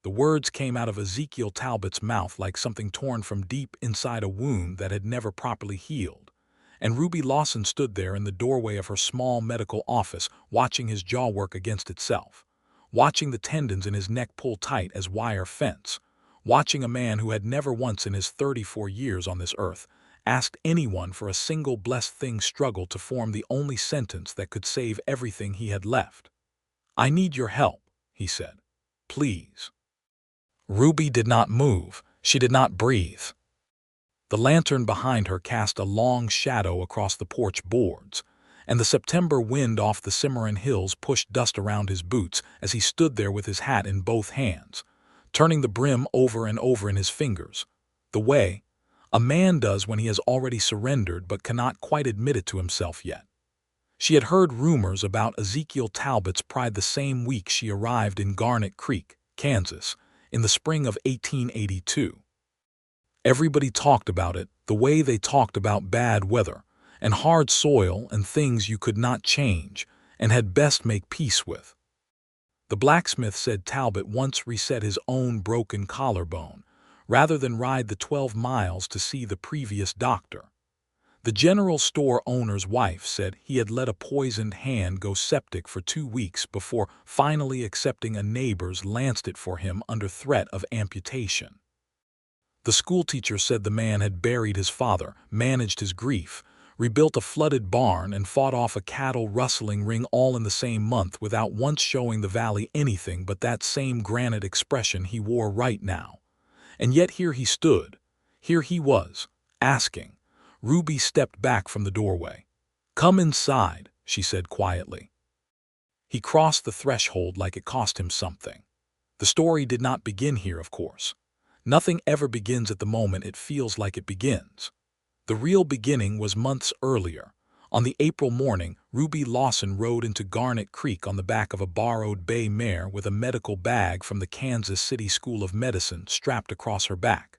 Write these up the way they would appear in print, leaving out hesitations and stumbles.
The words came out of Ezekiel Talbot's mouth like something torn from deep inside a wound that had never properly healed. And Ruby Lawson stood there in the doorway of her small medical office, watching his jaw work against itself, watching the tendons in his neck pull tight as wire fence, watching a man who had never once in his 34 years on this earth asked anyone for a single blessed thing struggle to form the only sentence that could save everything he had left. "I need your help," he said. "Please." Ruby did not move. She did not breathe. The lantern behind her cast a long shadow across the porch boards, and the September wind off the Cimarron hills pushed dust around his boots as he stood there with his hat in both hands, turning the brim over and over in his fingers, the way a man does when he has already surrendered but cannot quite admit it to himself yet. She had heard rumors about Ezekiel Talbot's pride the same week she arrived in Garnet Creek, Kansas, in the spring of 1882. Everybody talked about it the way they talked about bad weather and hard soil and things you could not change and had best make peace with. The blacksmith said Talbot once reset his own broken collarbone rather than ride the 12 miles to see the previous doctor. The general store owner's wife said he had let a poisoned hand go septic for 2 weeks before finally accepting a neighbor's lanced it for him under threat of amputation. The schoolteacher said the man had buried his father, managed his grief, rebuilt a flooded barn, and fought off a cattle rustling ring all in the same month without once showing the valley anything but that same granite expression he wore right now. And yet here he stood, here he was, asking. Ruby stepped back from the doorway. "Come inside," she said quietly. He crossed the threshold like it cost him something. The story did not begin here, of course. Nothing ever begins at the moment it feels like it begins. The real beginning was months earlier. On the April morning, Ruby Lawson rode into Garnet Creek on the back of a borrowed bay mare with a medical bag from the Kansas City School of Medicine strapped across her back,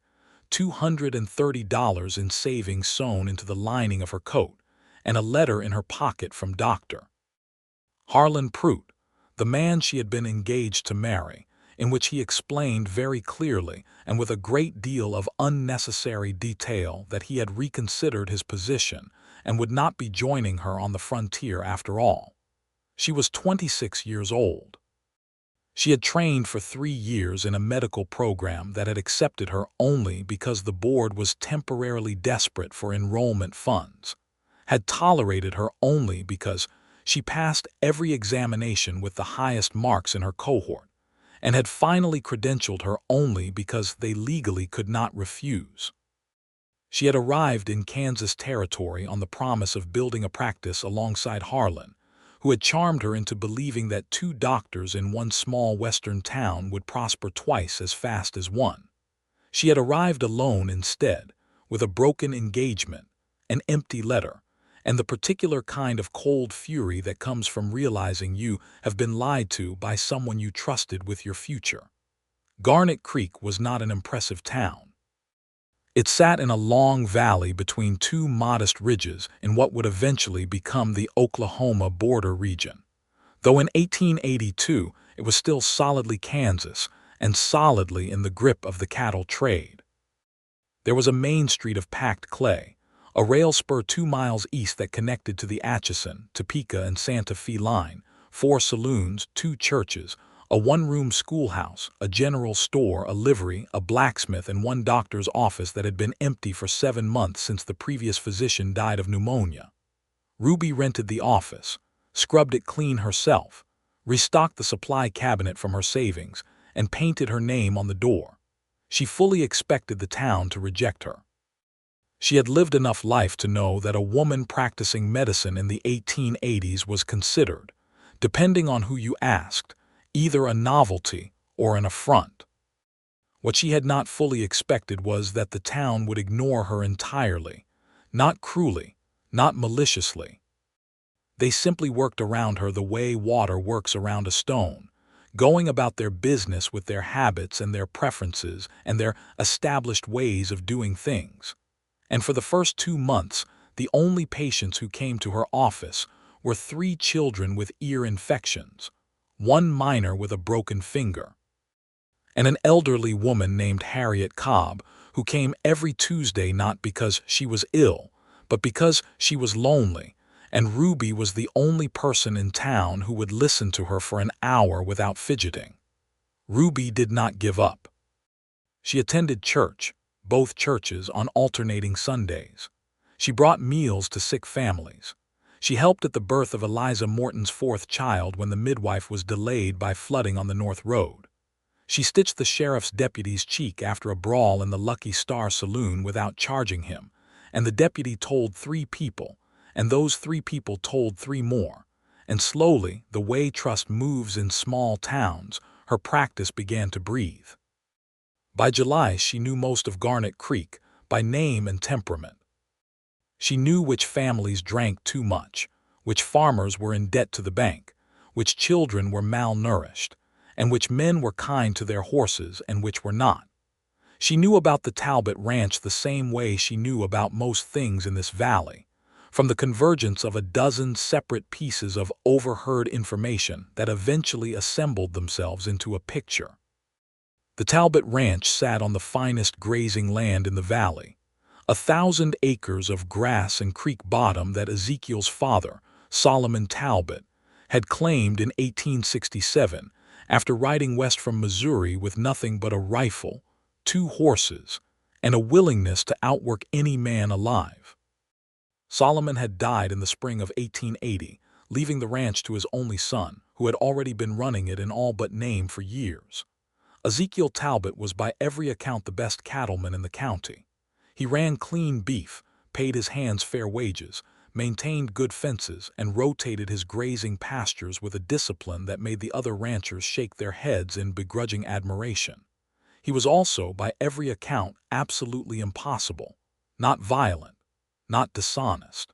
$230 in savings sewn into the lining of her coat, and a letter in her pocket from Dr. Harlan Pruitt, the man she had been engaged to marry, in which he explained very clearly and with a great deal of unnecessary detail that he had reconsidered his position and would not be joining her on the frontier after all. She was 26 years old. She had trained for 3 years in a medical program that had accepted her only because the board was temporarily desperate for enrollment funds, had tolerated her only because she passed every examination with the highest marks in her cohort, and had finally credentialed her only because they legally could not refuse. She had arrived in Kansas territory on the promise of building a practice alongside Harlan, who had charmed her into believing that 2 doctors in one small western town would prosper twice as fast as one. She had arrived alone instead, with a broken engagement, an empty letter, and the particular kind of cold fury that comes from realizing you have been lied to by someone you trusted with your future. Garnet Creek was not an impressive town. It sat in a long valley between 2 modest ridges in what would eventually become the Oklahoma border region, though in 1882 it was still solidly Kansas and solidly in the grip of the cattle trade. There was a main street of packed clay, a rail spur 2 miles east that connected to the Atchison, Topeka, and Santa Fe line, 4 saloons, 2 churches, a 1-room schoolhouse, a general store, a livery, a blacksmith, and 1 doctor's office that had been empty for 7 months since the previous physician died of pneumonia. Ruby rented the office, scrubbed it clean herself, restocked the supply cabinet from her savings, and painted her name on the door. She fully expected the town to reject her. She had lived enough life to know that a woman practicing medicine in the 1880s was considered, depending on who you asked, either a novelty or an affront. What she had not fully expected was that the town would ignore her entirely, not cruelly, not maliciously. They simply worked around her the way water works around a stone, going about their business with their habits and their preferences and their established ways of doing things. And for the first 2 months, the only patients who came to her office were 3 children with ear infections, 1 minor with a broken finger. and an elderly woman named Harriet Cobb, who came every Tuesday not because she was ill, but because she was lonely, and Ruby was the only person in town who would listen to her for an hour without fidgeting. Ruby did not give up. She attended church, both churches, on alternating Sundays. She brought meals to sick families. She helped at the birth of Eliza Morton's fourth child when the midwife was delayed by flooding on the North Road. She stitched the sheriff's deputy's cheek after a brawl in the Lucky Star Saloon without charging him, and the deputy told 3 people, and those 3 people told 3 more. And slowly, the way trust moves in small towns, her practice began to breathe. By July, she knew most of Garnet Creek, by name and temperament. She knew which families drank too much, which farmers were in debt to the bank, which children were malnourished, and which men were kind to their horses and which were not. She knew about the Talbot Ranch the same way she knew about most things in this valley, from the convergence of a dozen separate pieces of overheard information that eventually assembled themselves into a picture. The Talbot Ranch sat on the finest grazing land in the valley, 1,000 acres of grass and creek bottom that Ezekiel's father, Solomon Talbot, had claimed in 1867 after riding west from Missouri with nothing but a rifle, 2 horses, and a willingness to outwork any man alive. Solomon had died in the spring of 1880, leaving the ranch to his only son, who had already been running it in all but name for years. Ezekiel Talbot was by every account the best cattleman in the county. He ran clean beef, paid his hands fair wages, maintained good fences, and rotated his grazing pastures with a discipline that made the other ranchers shake their heads in begrudging admiration. He was also, by every account, absolutely impossible, not violent, not dishonest,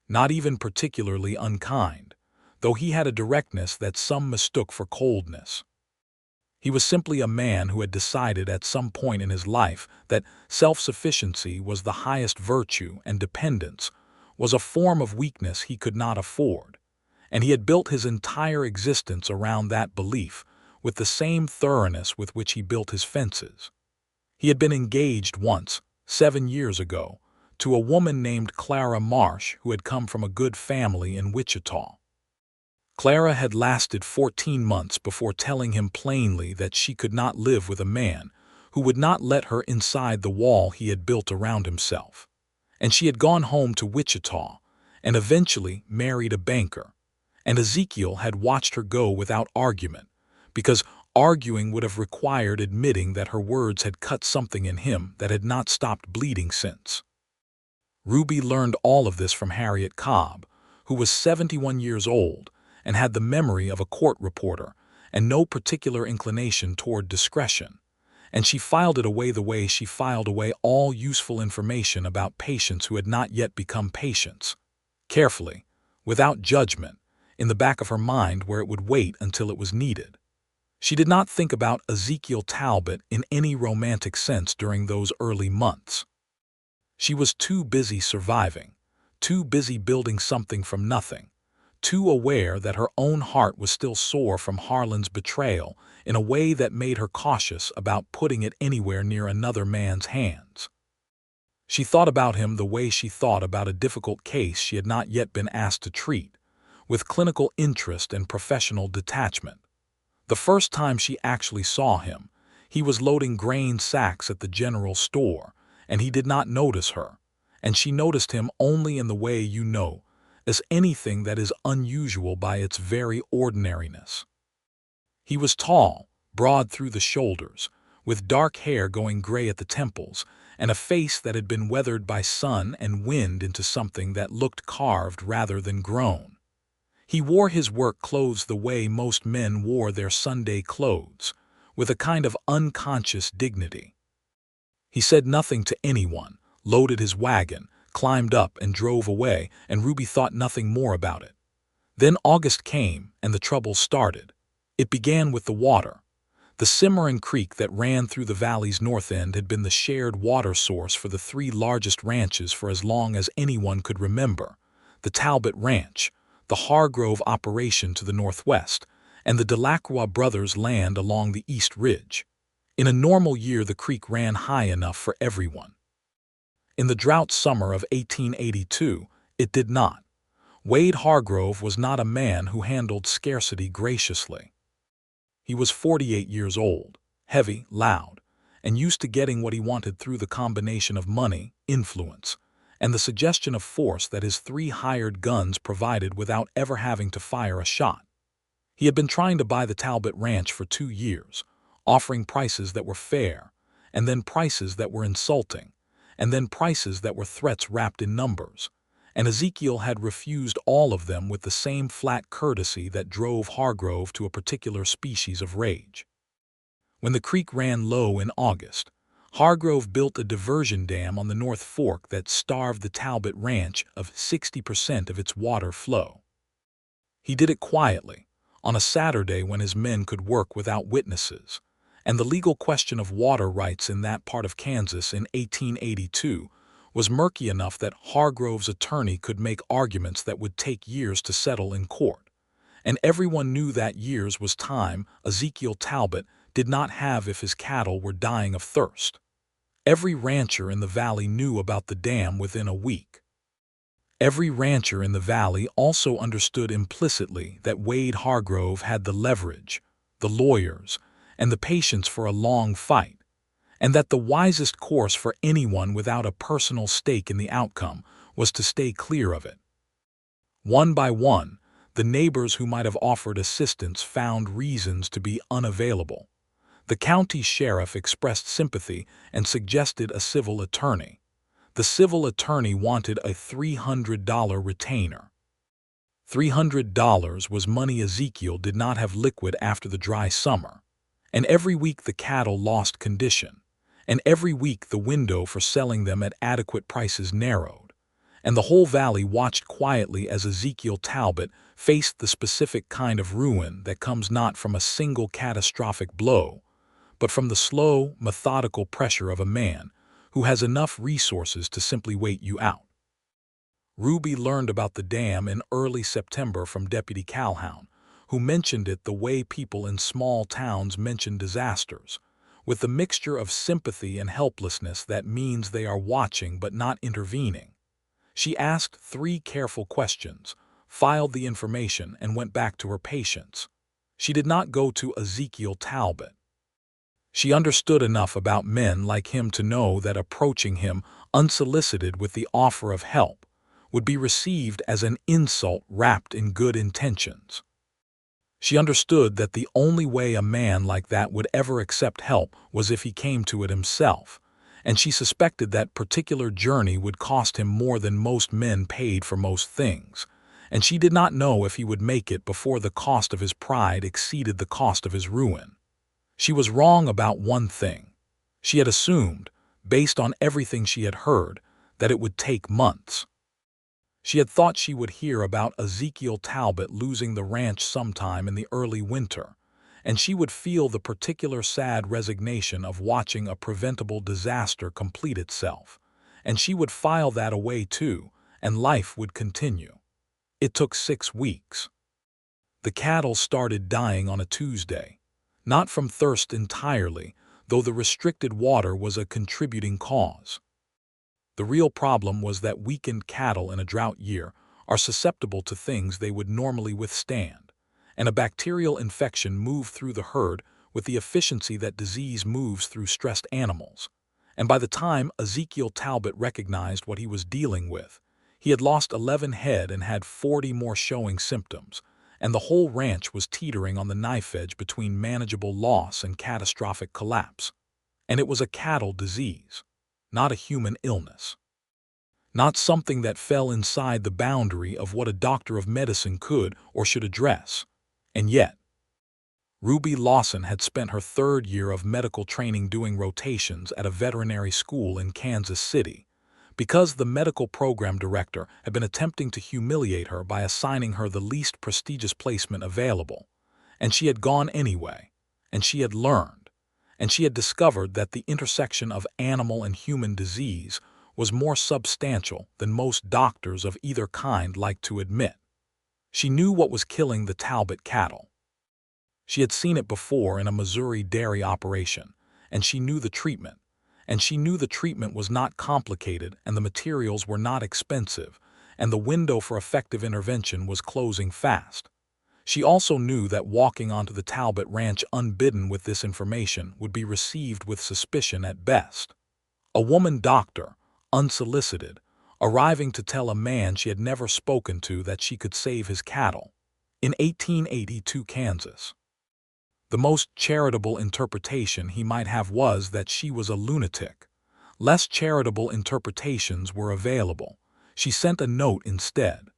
not even particularly unkind, though he had a directness that some mistook for coldness. He was simply a man who had decided at some point in his life that self-sufficiency was the highest virtue and dependence was a form of weakness he could not afford, and he had built his entire existence around that belief with the same thoroughness with which he built his fences. He had been engaged once, 7 years ago, to a woman named Clara Marsh who had come from a good family in Wichita. Clara had lasted 14 months before telling him plainly that she could not live with a man who would not let her inside the wall he had built around himself. And she had gone home to Wichita and eventually married a banker, and Ezekiel had watched her go without argument, because arguing would have required admitting that her words had cut something in him that had not stopped bleeding since. Ruby learned all of this from Harriet Cobb, who was 71 years old and had the memory of a court reporter and no particular inclination toward discretion, and she filed it away the way she filed away all useful information about patients who had not yet become patients, carefully, without judgment, in the back of her mind where it would wait until it was needed. She did not think about Ezekiel Talbot in any romantic sense during those early months. She was too busy surviving, too busy building something from nothing, too aware that her own heart was still sore from Harlan's betrayal in a way that made her cautious about putting it anywhere near another man's hands. She thought about him the way she thought about a difficult case she had not yet been asked to treat, with clinical interest and professional detachment. The first time she actually saw him, he was loading grain sacks at the general store, and he did not notice her, and she noticed him only in the way you know, as anything that is unusual by its very ordinariness. He was tall, broad through the shoulders, with dark hair going gray at the temples, and a face that had been weathered by sun and wind into something that looked carved rather than grown. He wore his work clothes the way most men wore their Sunday clothes, with a kind of unconscious dignity. He said nothing to anyone, loaded his wagon, climbed up and drove away, and Ruby thought nothing more about it. Then August came, and the trouble started. It began with the water. The Cimarron Creek that ran through the valley's north end had been the shared water source for the 3 largest ranches for as long as anyone could remember: the Talbot Ranch, the Hargrove operation to the northwest, and the Delacroix brothers' land along the East Ridge. In a normal year, the creek ran high enough for everyone. In the drought summer of 1882, it did not. Wade Hargrove was not a man who handled scarcity graciously. He was 48 years old, heavy, loud, and used to getting what he wanted through the combination of money, influence, and the suggestion of force that his 3 hired guns provided without ever having to fire a shot. He had been trying to buy the Talbot Ranch for 2 years, offering prices that were fair, and then prices that were insulting, and then prices that were threats wrapped in numbers, and Ezekiel had refused all of them with the same flat courtesy that drove Hargrove to a particular species of rage. When the creek ran low in August, Hargrove built a diversion dam on the North Fork that starved the Talbot Ranch of 60% of its water flow. He did it quietly, on a Saturday when his men could work without witnesses, and the legal question of water rights in that part of Kansas in 1882 was murky enough that Hargrove's attorney could make arguments that would take years to settle in court. And everyone knew that years was time Ezekiel Talbot did not have if his cattle were dying of thirst. Every rancher in the valley knew about the dam within a week. Every rancher in the valley also understood implicitly that Wade Hargrove had the leverage, the lawyers, and the patience for a long fight, and that the wisest course for anyone without a personal stake in the outcome was to stay clear of it. One by one, the neighbors who might have offered assistance found reasons to be unavailable. The county sheriff expressed sympathy and suggested a civil attorney. The civil attorney wanted a $300 retainer. $300 was money Ezekiel did not have liquid after the dry summer, and every week the cattle lost condition, and every week the window for selling them at adequate prices narrowed, and the whole valley watched quietly as Ezekiel Talbot faced the specific kind of ruin that comes not from a single catastrophic blow, but from the slow, methodical pressure of a man who has enough resources to simply wait you out. Ruby learned about the dam in early September from Deputy Calhoun, who mentioned it the way people in small towns mention disasters, with the mixture of sympathy and helplessness that means they are watching but not intervening. She asked 3 careful questions, filed the information, and went back to her patients. She did not go to Ezekiel Talbot. She understood enough about men like him to know that approaching him unsolicited with the offer of help would be received as an insult wrapped in good intentions. She understood that the only way a man like that would ever accept help was if he came to it himself, and she suspected that particular journey would cost him more than most men paid for most things, and she did not know if he would make it before the cost of his pride exceeded the cost of his ruin. She was wrong about one thing. She had assumed, based on everything she had heard, that it would take months. She had thought she would hear about Ezekiel Talbot losing the ranch sometime in the early winter, and she would feel the particular sad resignation of watching a preventable disaster complete itself, and she would file that away too, and life would continue. It took 6 weeks. The cattle started dying on a Tuesday, not from thirst entirely, though the restricted water was a contributing cause. The real problem was that weakened cattle in a drought year are susceptible to things they would normally withstand, and a bacterial infection moved through the herd with the efficiency that disease moves through stressed animals. And by the time Ezekiel Talbot recognized what he was dealing with, he had lost 11 head and had 40 more showing symptoms, and the whole ranch was teetering on the knife edge between manageable loss and catastrophic collapse. And it was a cattle disease, not a human illness. Not something that fell inside the boundary of what a doctor of medicine could or should address. And yet, Ruby Lawson had spent her 3rd year of medical training doing rotations at a veterinary school in Kansas City, because the medical program director had been attempting to humiliate her by assigning her the least prestigious placement available. And she had gone anyway, and she had learned, and she had discovered that the intersection of animal and human disease was more substantial than most doctors of either kind liked to admit. She knew what was killing the Talbot cattle. She had seen it before in a Missouri dairy operation, and she knew the treatment. And she knew the treatment was not complicated and the materials were not expensive, and the window for effective intervention was closing fast. She also knew that walking onto the Talbot Ranch unbidden with this information would be received with suspicion at best. A woman doctor, unsolicited, arriving to tell a man she had never spoken to that she could save his cattle. In 1882 Kansas. The most charitable interpretation he might have was that she was a lunatic. Less charitable interpretations were available. She sent a note instead.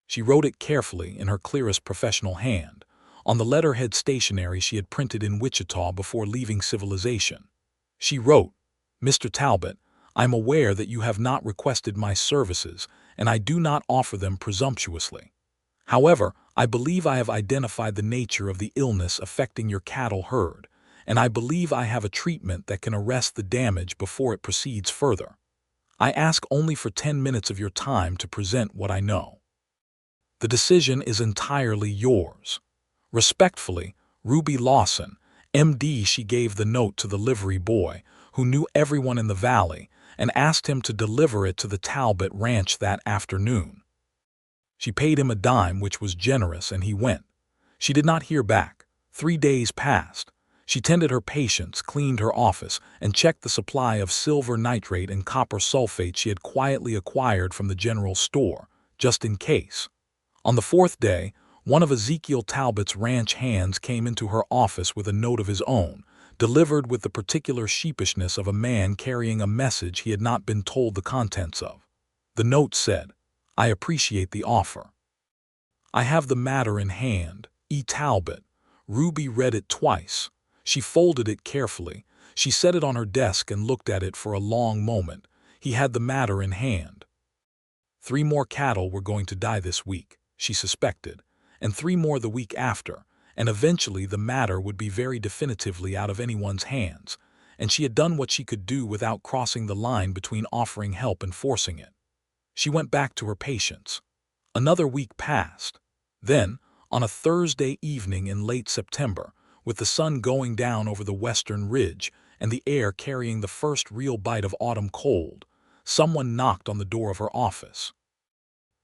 She wrote it carefully in her clearest professional hand, on the letterhead stationery she had printed in Wichita before leaving civilization. She wrote, "Mr. Talbot, I am aware that you have not requested my services, and I do not offer them presumptuously. However, I believe I have identified the nature of the illness affecting your cattle herd, and I believe I have a treatment that can arrest the damage before it proceeds further. I ask only for 10 minutes of your time to present what I know. The decision is entirely yours. Respectfully, Ruby Lawson, M.D." She gave the note to the livery boy, who knew everyone in the valley, and asked him to deliver it to the Talbot Ranch that afternoon. She paid him a dime, which was generous, and he went. She did not hear back. 3 days passed. She tended her patients, cleaned her office, and checked the supply of silver nitrate and copper sulfate she had quietly acquired from the general store, just in case. On the 4th day, one of Ezekiel Talbot's ranch hands came into her office with a note of his own, delivered with the particular sheepishness of a man carrying a message he had not been told the contents of. The note said, "I appreciate the offer. I have the matter in hand, E. Talbot." Ruby read it twice. She folded it carefully. She set it on her desk and looked at it for a long moment. He had the matter in hand. 3 more cattle were going to die this week, she suspected, and 3 more the week after, and eventually the matter would be very definitively out of anyone's hands, and she had done what she could do without crossing the line between offering help and forcing it. She went back to her patients. Another week passed. Then, on a Thursday evening in late September, with the sun going down over the western ridge and the air carrying the first real bite of autumn cold, someone knocked on the door of her office.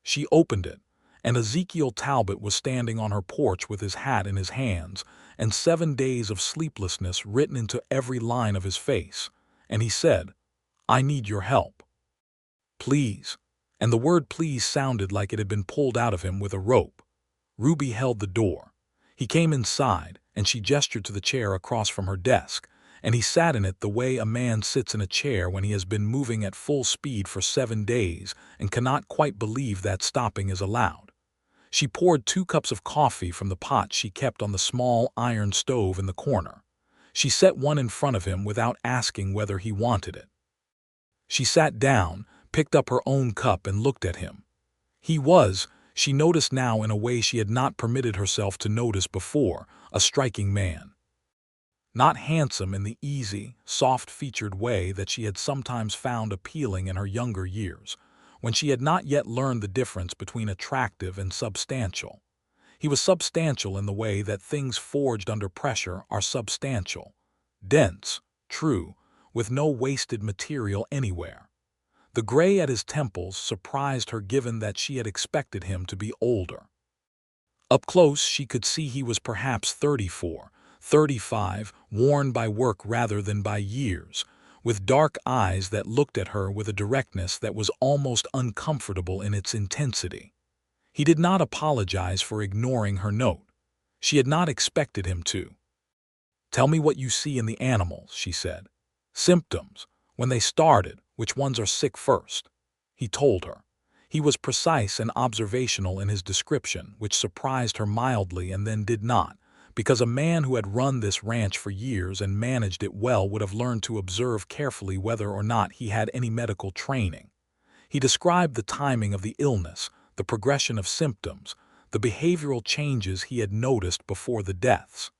She opened it, and Ezekiel Talbot was standing on her porch with his hat in his hands and 7 days of sleeplessness written into every line of his face, and he said, "I need your help. Please." And the word "please" sounded like it had been pulled out of him with a rope. Ruby held the door. He came inside, and she gestured to the chair across from her desk, and he sat in it the way a man sits in a chair when he has been moving at full speed for 7 days and cannot quite believe that stopping is allowed. She poured 2 cups of coffee from the pot she kept on the small iron stove in the corner. She set one in front of him without asking whether he wanted it. She sat down, picked up her own cup, and looked at him. He was, she noticed now in a way she had not permitted herself to notice before, a striking man. Not handsome in the easy, soft-featured way that she had sometimes found appealing in her younger years, when she had not yet learned the difference between attractive and substantial. He was substantial in the way that things forged under pressure are substantial. Dense, true, with no wasted material anywhere. The gray at his temples surprised her given that she had expected him to be older. Up close she could see he was perhaps 34, 35, worn by work rather than by years, with dark eyes that looked at her with a directness that was almost uncomfortable in its intensity. He did not apologize for ignoring her note. She had not expected him to. "Tell me what you see in the animals," she said. "Symptoms. When they started, which ones are sick first?" He told her. He was precise and observational in his description, which surprised her mildly and then did not, because a man who had run this ranch for years and managed it well would have learned to observe carefully whether or not he had any medical training. He described the timing of the illness, the progression of symptoms, the behavioral changes he had noticed before the deaths.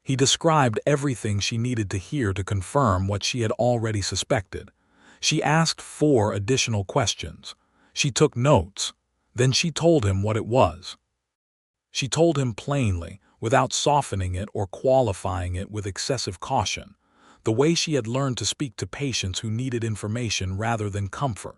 He described everything she needed to hear to confirm what she had already suspected. She asked 4 additional questions. She took notes. Then she told him what it was. She told him plainly, without softening it or qualifying it with excessive caution. the way she had learned to speak to patients who needed information rather than comfort.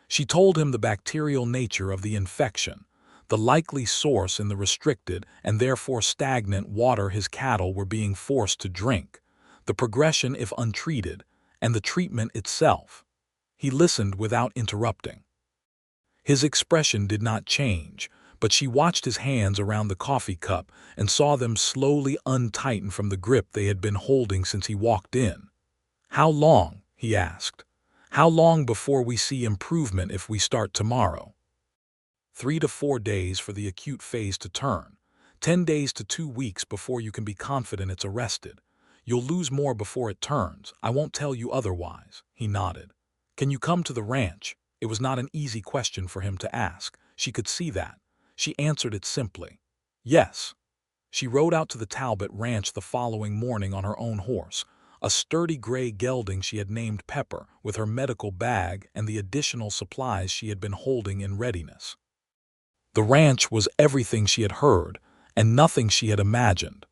She told him the bacterial nature of the infection, the likely source in the restricted and therefore stagnant water his cattle were being forced to drink, the progression if untreated, and the treatment itself. He listened without interrupting. His expression did not change, but she watched his hands around the coffee cup and saw them slowly untighten from the grip they had been holding since he walked in. "How long?" he asked. "How long before we see improvement if we start tomorrow?" 3 to 4 days for the acute phase to turn. 10 days to 2 weeks before you can be confident it's arrested. You'll lose more before it turns. I won't tell you otherwise. He nodded. "Can you come to the ranch?" It was not an easy question for him to ask. She could see that. She answered it simply. "Yes." She rode out to the Talbot Ranch the following morning on her own horse, a sturdy gray gelding she had named Pepper, with her medical bag and the additional supplies she had been holding in readiness. The ranch was everything she had heard, and nothing she had imagined.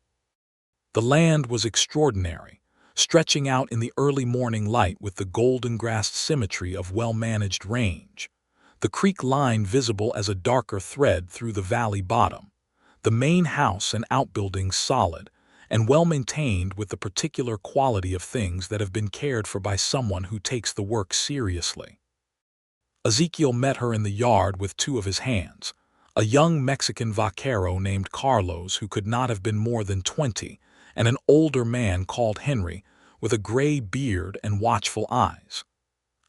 The land was extraordinary, stretching out in the early morning light with the golden-grassed symmetry of well-managed range, the creek line visible as a darker thread through the valley bottom, the main house and outbuildings solid and well-maintained with the particular quality of things that have been cared for by someone who takes the work seriously. Ezekiel met her in the yard with 2 of his hands, a young Mexican vaquero named Carlos who could not have been more than 20, and an older man called Henry, with a gray beard and watchful eyes.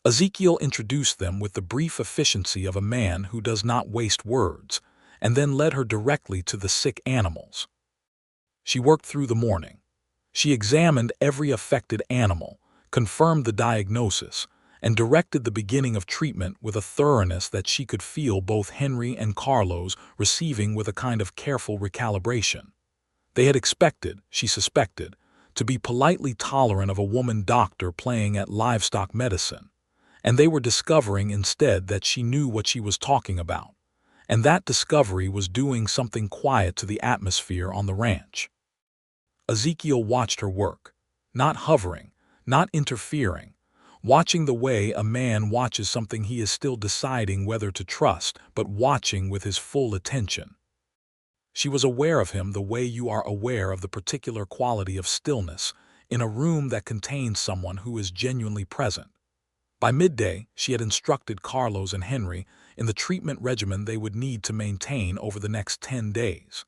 Ezekiel introduced them with the brief efficiency of a man who does not waste words, and then led her directly to the sick animals. She worked through the morning. She examined every affected animal, confirmed the diagnosis, and directed the beginning of treatment with a thoroughness that she could feel both Henry and Carlos receiving with a kind of careful recalibration. They had expected, she suspected, to be politely tolerant of a woman doctor playing at livestock medicine, and they were discovering instead that she knew what she was talking about, and that discovery was doing something quiet to the atmosphere on the ranch. Ezekiel watched her work, not hovering, not interfering, watching the way a man watches something he is still deciding whether to trust, but watching with his full attention. She was aware of him the way you are aware of the particular quality of stillness in a room that contains someone who is genuinely present. By midday, she had instructed Carlos and Henry in the treatment regimen they would need to maintain over the next 10 days.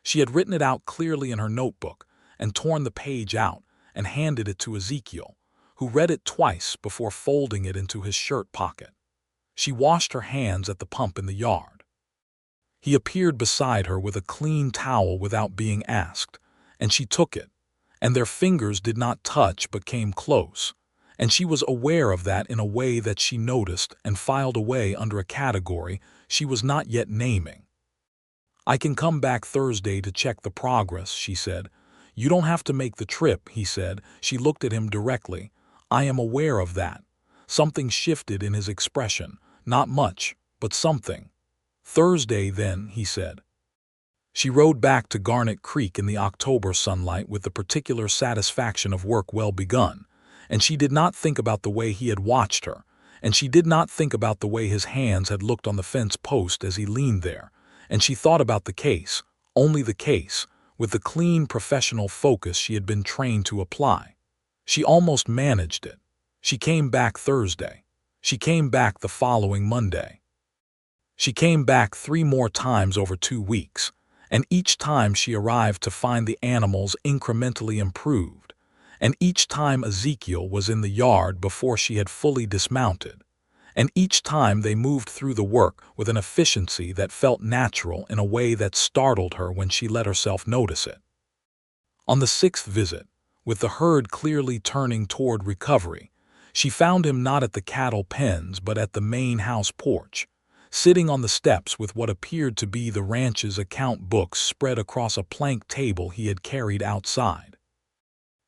She had written it out clearly in her notebook and torn the page out and handed it to Ezekiel, who read it twice before folding it into his shirt pocket. She washed her hands at the pump in the yard. He appeared beside her with a clean towel without being asked, and she took it, and their fingers did not touch but came close, and she was aware of that in a way that she noticed and filed away under a category she was not yet naming. "I can come back Thursday to check the progress," she said. "You don't have to make the trip," he said. She looked at him directly. "I am aware of that." Something shifted in his expression. Not much, but something. "Thursday, then," he said. She rode back to Garnet Creek in the October sunlight with the particular satisfaction of work well begun, and she did not think about the way he had watched her, and she did not think about the way his hands had looked on the fence post as he leaned there, and she thought about the case, only the case, with the clean professional focus she had been trained to apply. She almost managed it. She came back Thursday. She came back the following Monday. She came back 3 more times over 2 weeks, and each time she arrived to find the animals incrementally improved, and each time Ezekiel was in the yard before she had fully dismounted, and each time they moved through the work with an efficiency that felt natural in a way that startled her when she let herself notice it. On the 6th visit, with the herd clearly turning toward recovery, she found him not at the cattle pens but at the main house porch, sitting on the steps with what appeared to be the ranch's account books spread across a plank table he had carried outside.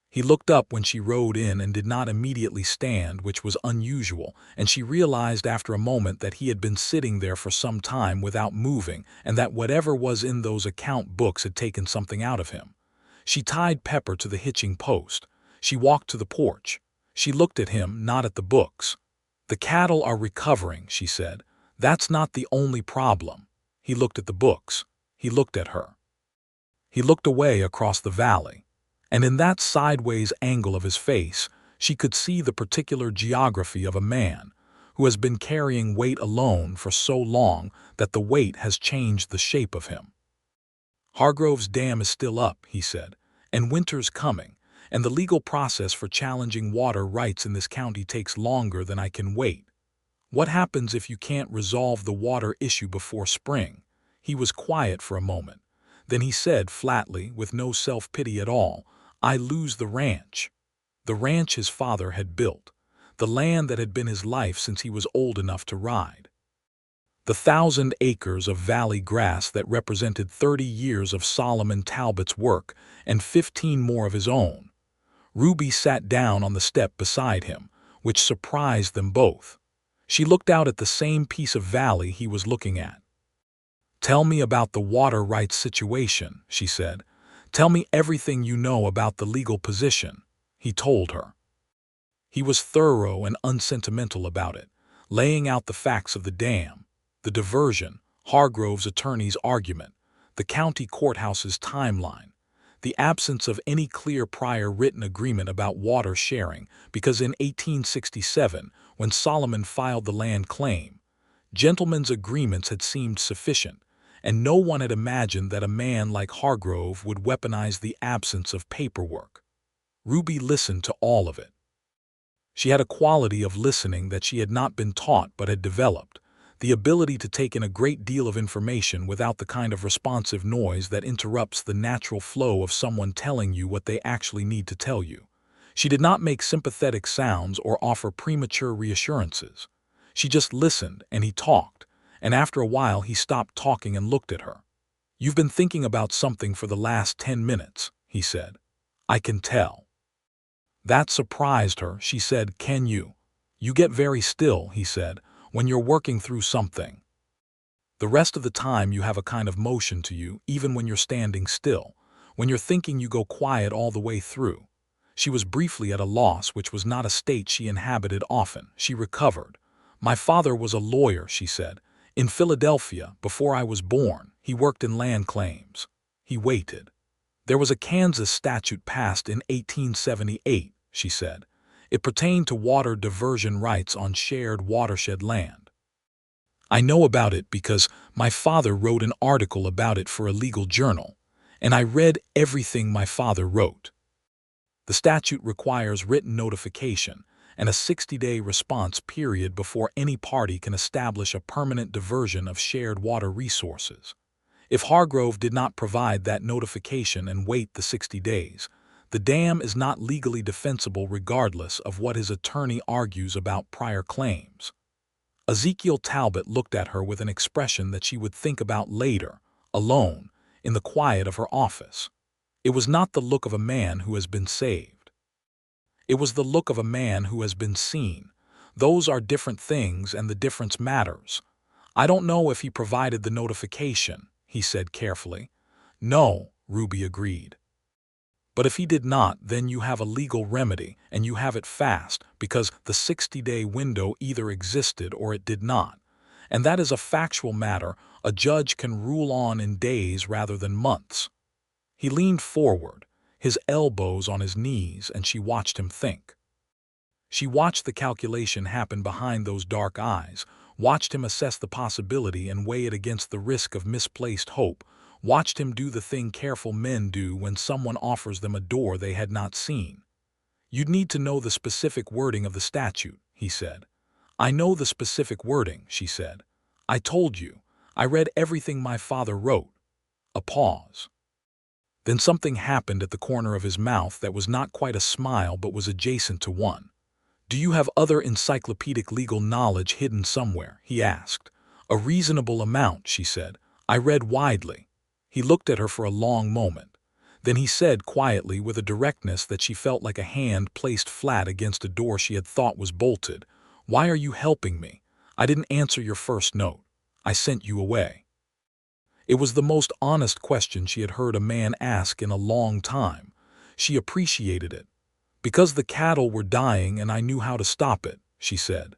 He looked up when she rode in and did not immediately stand, which was unusual, and she realized after a moment that he had been sitting there for some time without moving and that whatever was in those account books had taken something out of him. She tied Pepper to the hitching post. She walked to the porch. She looked at him, not at the books. "The cattle are recovering," she said. "That's not the only problem." He looked at the books. He looked at her. He looked away across the valley. And in that sideways angle of his face, she could see the particular geography of a man who has been carrying weight alone for so long that the weight has changed the shape of him. "Hargrove's dam is still up," he said, "and winter's coming, and the legal process for challenging water rights in this county takes longer than I can wait. What happens if you can't resolve the water issue before spring?" He was quiet for a moment. Then he said flatly, with no self-pity at all, "I lose the ranch." The ranch his father had built. The land that had been his life since he was old enough to ride. The 1,000 acres of valley grass that represented 30 years of Solomon Talbot's work and 15 more of his own. Ruby sat down on the step beside him, which surprised them both. She looked out at the same piece of valley he was looking at. "Tell me about the water rights situation," she said. "Tell me everything you know about the legal position," he told her. He was thorough and unsentimental about it, laying out the facts of the dam, the diversion, Hargrove's attorney's argument, the county courthouse's timeline, the absence of any clear prior written agreement about water sharing because in 1867, when Solomon filed the land claim, gentlemen's agreements had seemed sufficient, and no one had imagined that a man like Hargrove would weaponize the absence of paperwork. Ruby listened to all of it. She had a quality of listening that she had not been taught but had developed, the ability to take in a great deal of information without the kind of responsive noise that interrupts the natural flow of someone telling you what they actually need to tell you. She did not make sympathetic sounds or offer premature reassurances. She just listened, and he talked, and after a while he stopped talking and looked at her. "You've been thinking about something for the last 10 minutes, he said. "I can tell." That surprised her. She said, "Can you?" "You get very still," he said, "when you're working through something. The rest of the time you have a kind of motion to you, even when you're standing still. When you're thinking, you go quiet all the way through." She was briefly at a loss, which was not a state she inhabited often. She recovered. "My father was a lawyer," she said. "In Philadelphia, before I was born, he worked in land claims." He waited. "There was a Kansas statute passed in 1878, she said. "It pertained to water diversion rights on shared watershed land. I know about it because my father wrote an article about it for a legal journal, and I read everything my father wrote. The statute requires written notification and a 60-day response period before any party can establish a permanent diversion of shared water resources. If Hargrove did not provide that notification and wait the 60 days, the dam is not legally defensible regardless of what his attorney argues about prior claims." Ezekiel Talbot looked at her with an expression that she would think about later, alone, in the quiet of her office. It was not the look of a man who has been saved. It was the look of a man who has been seen. Those are different things, and the difference matters. "I don't know if he provided the notification," he said carefully. "No," Ruby agreed. "But if he did not, then you have a legal remedy, and you have it fast, because the 60-day window either existed or it did not. And that is a factual matter a judge can rule on in days rather than months." He leaned forward, his elbows on his knees, and she watched him think. She watched the calculation happen behind those dark eyes, watched him assess the possibility and weigh it against the risk of misplaced hope, watched him do the thing careful men do when someone offers them a door they had not seen. "You'd need to know the specific wording of the statute," he said. "I know the specific wording," she said. "I told you. I read everything my father wrote." A pause. Then something happened at the corner of his mouth that was not quite a smile but was adjacent to one. "Do you have other encyclopedic legal knowledge hidden somewhere?" he asked. "A reasonable amount," she said. "I read widely." He looked at her for a long moment. Then he said quietly, with a directness that she felt like a hand placed flat against a door she had thought was bolted, "Why are you helping me? I didn't answer your first note. I sent you away." It was the most honest question she had heard a man ask in a long time. She appreciated it. Because the cattle were dying and I knew how to stop it, she said.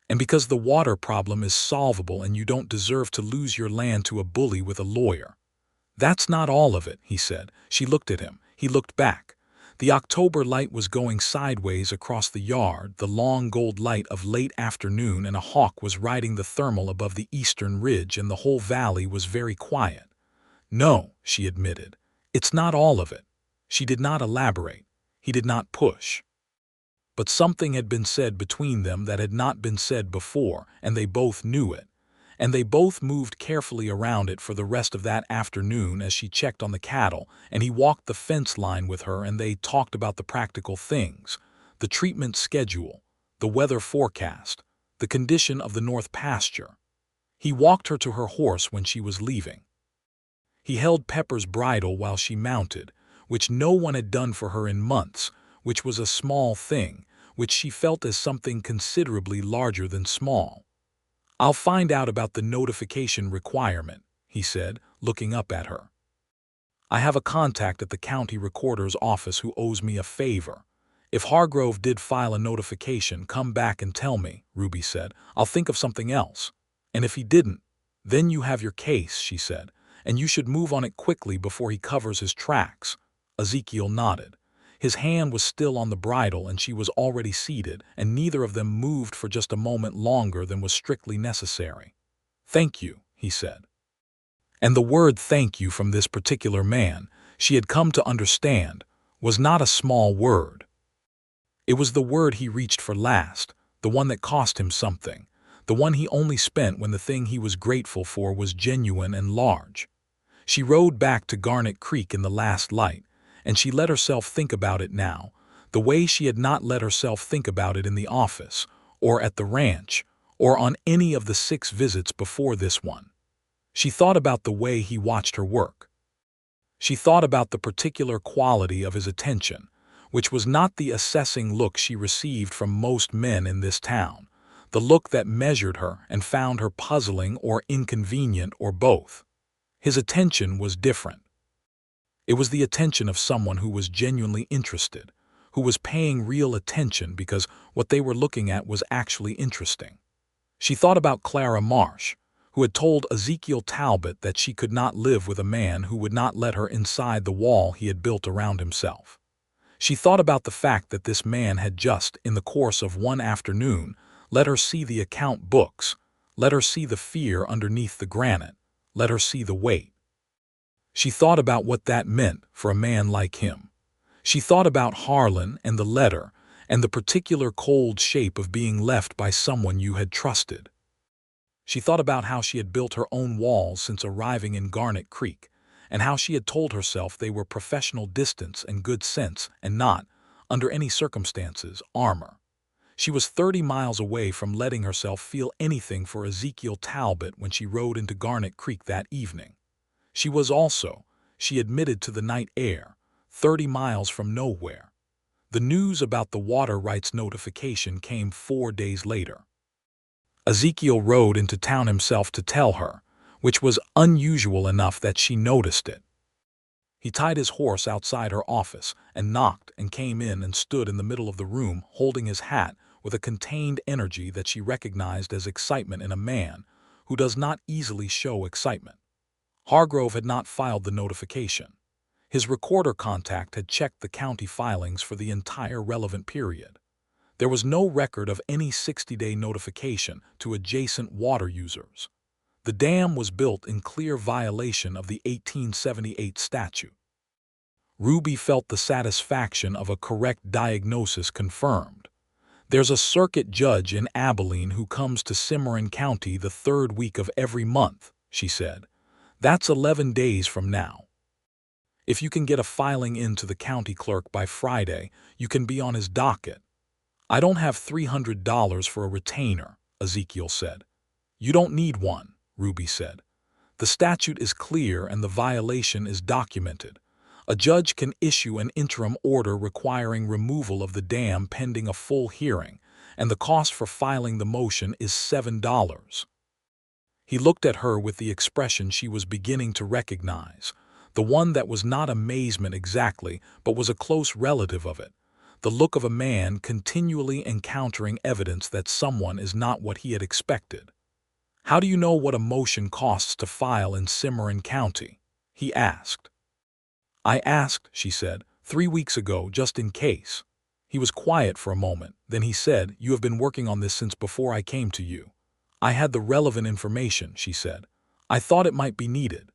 And because the water problem is solvable and you don't deserve to lose your land to a bully with a lawyer. That's not all of it, he said. She looked at him. He looked back. The October light was going sideways across the yard, the long gold light of late afternoon, and a hawk was riding the thermal above the eastern ridge, and the whole valley was very quiet. No, she admitted. It's not all of it. She did not elaborate. He did not push. But something had been said between them that had not been said before, and they both knew it. And they both moved carefully around it for the rest of that afternoon as she checked on the cattle, and he walked the fence line with her, and they talked about the practical things, the treatment schedule, the weather forecast, the condition of the north pasture. He walked her to her horse when she was leaving. He held Pepper's bridle while she mounted, which no one had done for her in months, which was a small thing, which she felt as something considerably larger than small. I'll find out about the notification requirement, he said, looking up at her. I have a contact at the county recorder's office who owes me a favor. If Hargrove did file a notification, come back and tell me, Ruby said. I'll think of something else. And if he didn't, then you have your case, she said, and you should move on it quickly before he covers his tracks. Ezekiel nodded. His hand was still on the bridle and she was already seated, and neither of them moved for just a moment longer than was strictly necessary. Thank you, he said. And the word thank you from this particular man, she had come to understand, was not a small word. It was the word he reached for last, the one that cost him something, the one he only spent when the thing he was grateful for was genuine and large. She rode back to Garnet Creek in the last light, and she let herself think about it now, the way she had not let herself think about it in the office, or at the ranch, or on any of the 6 visits before this one. She thought about the way he watched her work. She thought about the particular quality of his attention, which was not the assessing look she received from most men in this town, the look that measured her and found her puzzling or inconvenient or both. His attention was different. It was the attention of someone who was genuinely interested, who was paying real attention because what they were looking at was actually interesting. She thought about Clara Marsh, who had told Ezekiel Talbot that she could not live with a man who would not let her inside the wall he had built around himself. She thought about the fact that this man had just, in the course of one afternoon, let her see the account books, let her see the fear underneath the granite, let her see the weight. She thought about what that meant for a man like him. She thought about Harlan and the letter and the particular cold shape of being left by someone you had trusted. She thought about how she had built her own walls since arriving in Garnet Creek, and how she had told herself they were professional distance and good sense and not, under any circumstances, armor. She was 30 miles away from letting herself feel anything for Ezekiel Talbot when she rode into Garnet Creek that evening. She was also, she admitted to the night air, 30 miles from nowhere. The news about the water rights notification came 4 days later. Ezekiel rode into town himself to tell her, which was unusual enough that she noticed it. He tied his horse outside her office and knocked and came in and stood in the middle of the room holding his hat with a contained energy that she recognized as excitement in a man who does not easily show excitement. Hargrove had not filed the notification. His recorder contact had checked the county filings for the entire relevant period. There was no record of any 60-day notification to adjacent water users. The dam was built in clear violation of the 1878 statute. Ruby felt the satisfaction of a correct diagnosis confirmed. There's a circuit judge in Abilene who comes to Cimarron County the 3rd week of every month, she said. That's 11 days from now. If you can get a filing in to the county clerk by Friday, you can be on his docket. I don't have $300 for a retainer, Ezekiel said. You don't need one, Ruby said. The statute is clear and the violation is documented. A judge can issue an interim order requiring removal of the dam pending a full hearing, and the cost for filing the motion is $7. He looked at her with the expression she was beginning to recognize, the one that was not amazement exactly, but was a close relative of it, the look of a man continually encountering evidence that someone is not what he had expected. "How do you know what a motion costs to file in Cimarron County?" he asked. "I asked," she said, "3 weeks ago, just in case." He was quiet for a moment, then he said, "You have been working on this since before I came to you." "I had the relevant information," she said. "I thought it might be needed."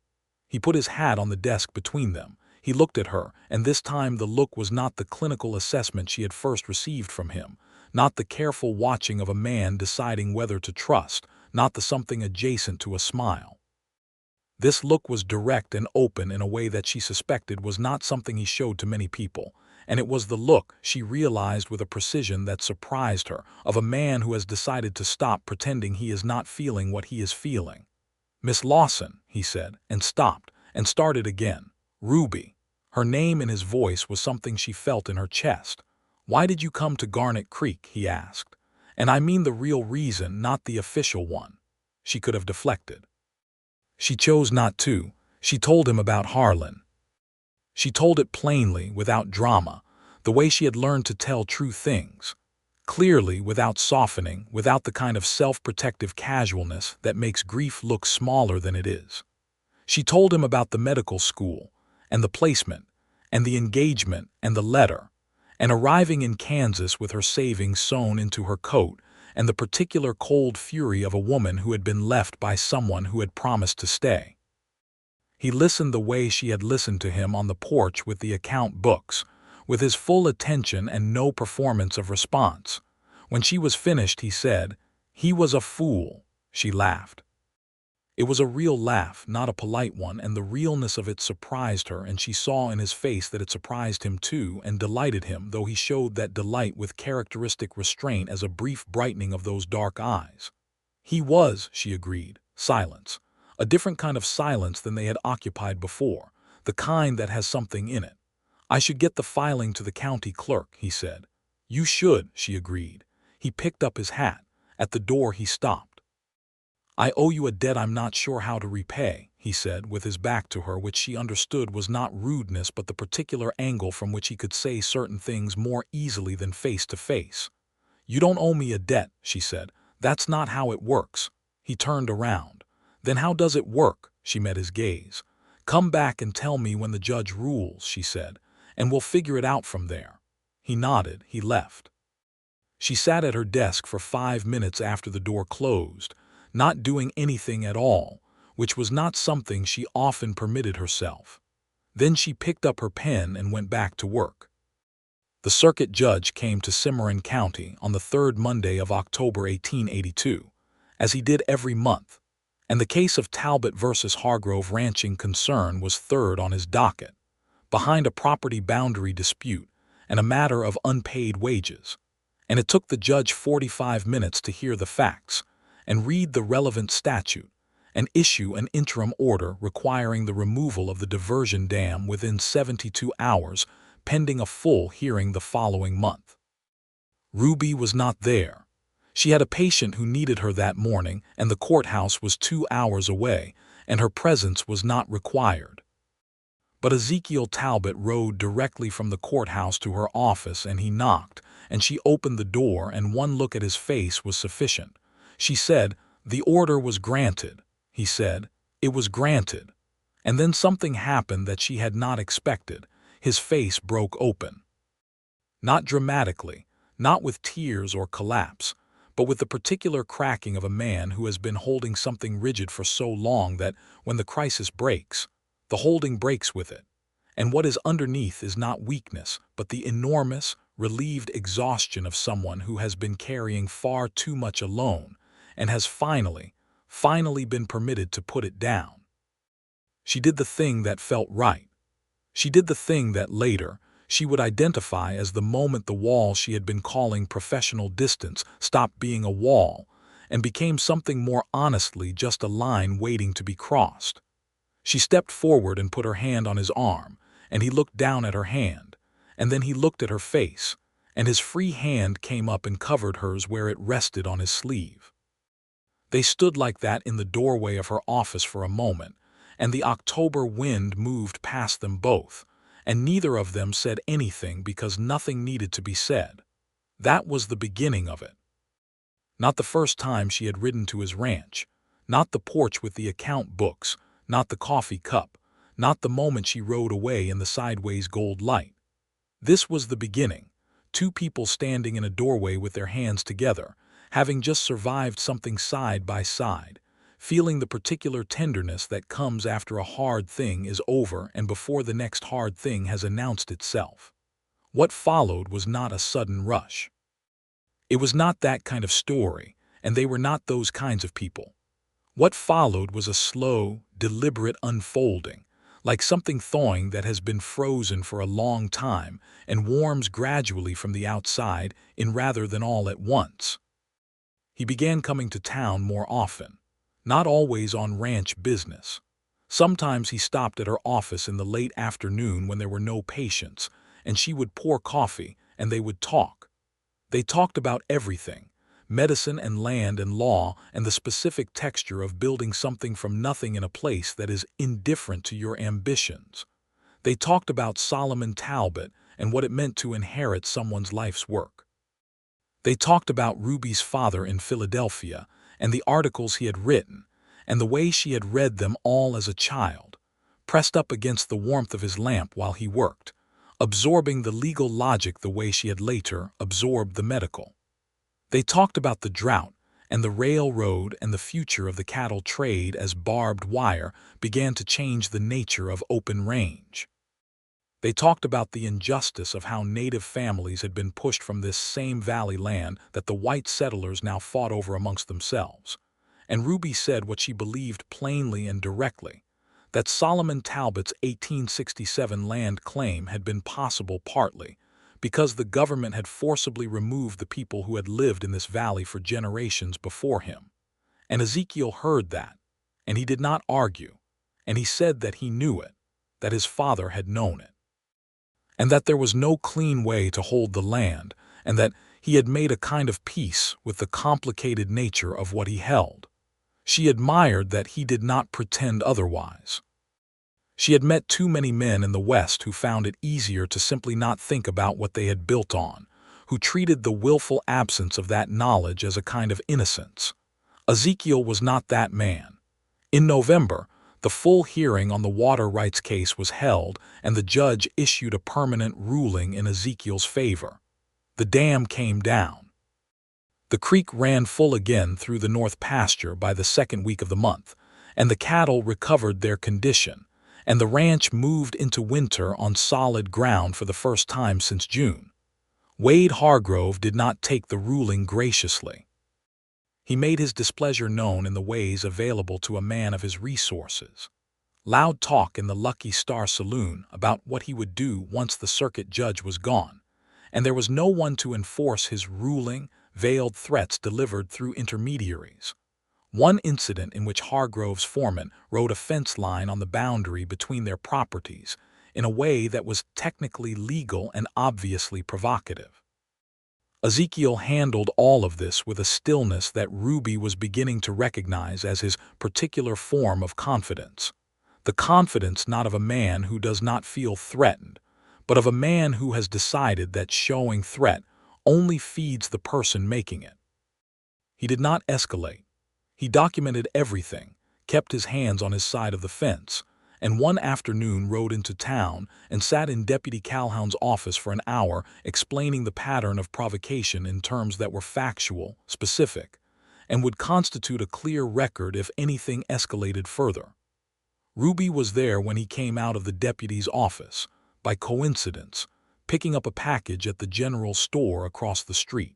He put his hat on the desk between them. He looked at her, and this time the look was not the clinical assessment she had first received from him, not the careful watching of a man deciding whether to trust, not the something adjacent to a smile. This look was direct and open in a way that she suspected was not something he showed to many people, and it was the look, she realized with a precision that surprised her, of a man who has decided to stop pretending he is not feeling what he is feeling. "Miss Lawson," he said, and stopped, and started again. "Ruby." Her name in his voice was something she felt in her chest. "Why did you come to Garnet Creek?" he asked. "And I mean the real reason, not the official one." She could have deflected. She chose not to. She told him about Harlan. She told it plainly, without drama, the way she had learned to tell true things. Clearly, without softening, without the kind of self-protective casualness that makes grief look smaller than it is. She told him about the medical school, and the placement, and the engagement, and the letter, and arriving in Kansas with her savings sewn into her coat, and the particular cold fury of a woman who had been left by someone who had promised to stay. He listened the way she had listened to him on the porch with the account books, with his full attention and no performance of response. When she was finished, he said, "He was a fool." She laughed. It was a real laugh, not a polite one, and the realness of it surprised her, and she saw in his face that it surprised him too and delighted him, though he showed that delight with characteristic restraint as a brief brightening of those dark eyes. He was, she agreed, silence. A different kind of silence than they had occupied before, the kind that has something in it. "I should get the filing to the county clerk," he said. "You should," she agreed. He picked up his hat. At the door he stopped. "I owe you a debt I'm not sure how to repay," he said, with his back to her, which she understood was not rudeness but the particular angle from which he could say certain things more easily than face to face. "You don't owe me a debt," she said. "That's not how it works." He turned around. "Then how does it work?" She met his gaze. "Come back and tell me when the judge rules," she said, "and we'll figure it out from there." He nodded. He left. She sat at her desk for 5 minutes after the door closed, not doing anything at all, which was not something she often permitted herself. Then she picked up her pen and went back to work. The circuit judge came to Cimarron County on the 3rd Monday of October 1882, as he did every month, and the case of Talbot versus Hargrove Ranching Concern was third on his docket, behind a property boundary dispute and a matter of unpaid wages, and it took the judge 45 minutes to hear the facts and read the relevant statute and issue an interim order requiring the removal of the diversion dam within 72 hours, pending a full hearing the following month. Ruby was not there. She had a patient who needed her that morning, and the courthouse was 2 hours away, and her presence was not required. But Ezekiel Talbot rode directly from the courthouse to her office, and he knocked, and she opened the door, and one look at his face was sufficient. She said, "The order was granted." He said, "It was granted." And then something happened that she had not expected. His face broke open. Not dramatically, not with tears or collapse, but with the particular cracking of a man who has been holding something rigid for so long that, when the crisis breaks, the holding breaks with it. And what is underneath is not weakness, but the enormous, relieved exhaustion of someone who has been carrying far too much alone and has finally been permitted to put it down. She did the thing that felt right. She did the thing that later she would identify as the moment the wall she had been calling professional distance stopped being a wall and became something more honestly just a line waiting to be crossed. She stepped forward and put her hand on his arm, and he looked down at her hand, and then he looked at her face, and his free hand came up and covered hers where it rested on his sleeve. They stood like that in the doorway of her office for a moment, and the October wind moved past them both, and neither of them said anything because nothing needed to be said. That was the beginning of it. Not the first time she had ridden to his ranch, not the porch with the account books, not the coffee cup, not the moment she rode away in the sideways gold light. This was the beginning, two people standing in a doorway with their hands together, having just survived something side by side, feeling the particular tenderness that comes after a hard thing is over and before the next hard thing has announced itself. What followed was not a sudden rush. It was not that kind of story, and they were not those kinds of people. What followed was a slow, deliberate unfolding, like something thawing that has been frozen for a long time and warms gradually from the outside in rather than all at once. He began coming to town more often, not always on ranch business. Sometimes he stopped at her office in the late afternoon when there were no patients, and she would pour coffee, and they would talk. They talked about everything, medicine and land and law and the specific texture of building something from nothing in a place that is indifferent to your ambitions. They talked about Solomon Talbot and what it meant to inherit someone's life's work. They talked about Ruby's father in Philadelphia and the articles he had written, and the way she had read them all as a child, pressed up against the warmth of his lamp while he worked, absorbing the legal logic the way she had later absorbed the medical. They talked about the drought and the railroad and the future of the cattle trade as barbed wire began to change the nature of open range. They talked about the injustice of how native families had been pushed from this same valley land that the white settlers now fought over amongst themselves. And Ruby said what she believed plainly and directly, that Solomon Talbot's 1867 land claim had been possible partly because the government had forcibly removed the people who had lived in this valley for generations before him. And Ezekiel heard that, and he did not argue, and he said that he knew it, that his father had known it, and that there was no clean way to hold the land, and that he had made a kind of peace with the complicated nature of what he held. She admired that he did not pretend otherwise. She had met too many men in the West who found it easier to simply not think about what they had built on, who treated the willful absence of that knowledge as a kind of innocence. Ezekiel was not that man. In November, the full hearing on the water rights case was held, and the judge issued a permanent ruling in Ezekiel's favor. The dam came down. The creek ran full again through the north pasture by the second week of the month, and the cattle recovered their condition, and the ranch moved into winter on solid ground for the first time since June. Wade Hargrove did not take the ruling graciously. He made his displeasure known in the ways available to a man of his resources. Loud talk in the Lucky Star Saloon about what he would do once the circuit judge was gone, and there was no one to enforce his ruling, veiled threats delivered through intermediaries. One incident in which Hargrove's foreman wrote a fence line on the boundary between their properties in a way that was technically legal and obviously provocative. Ezekiel handled all of this with a stillness that Ruby was beginning to recognize as his particular form of confidence. The confidence not of a man who does not feel threatened, but of a man who has decided that showing threat only feeds the person making it. He did not escalate. He documented everything, kept his hands on his side of the fence, and one afternoon rode into town and sat in Deputy Calhoun's office for an hour explaining the pattern of provocation in terms that were factual, specific, and would constitute a clear record if anything escalated further. Ruby was there when he came out of the deputy's office, by coincidence, picking up a package at the general store across the street.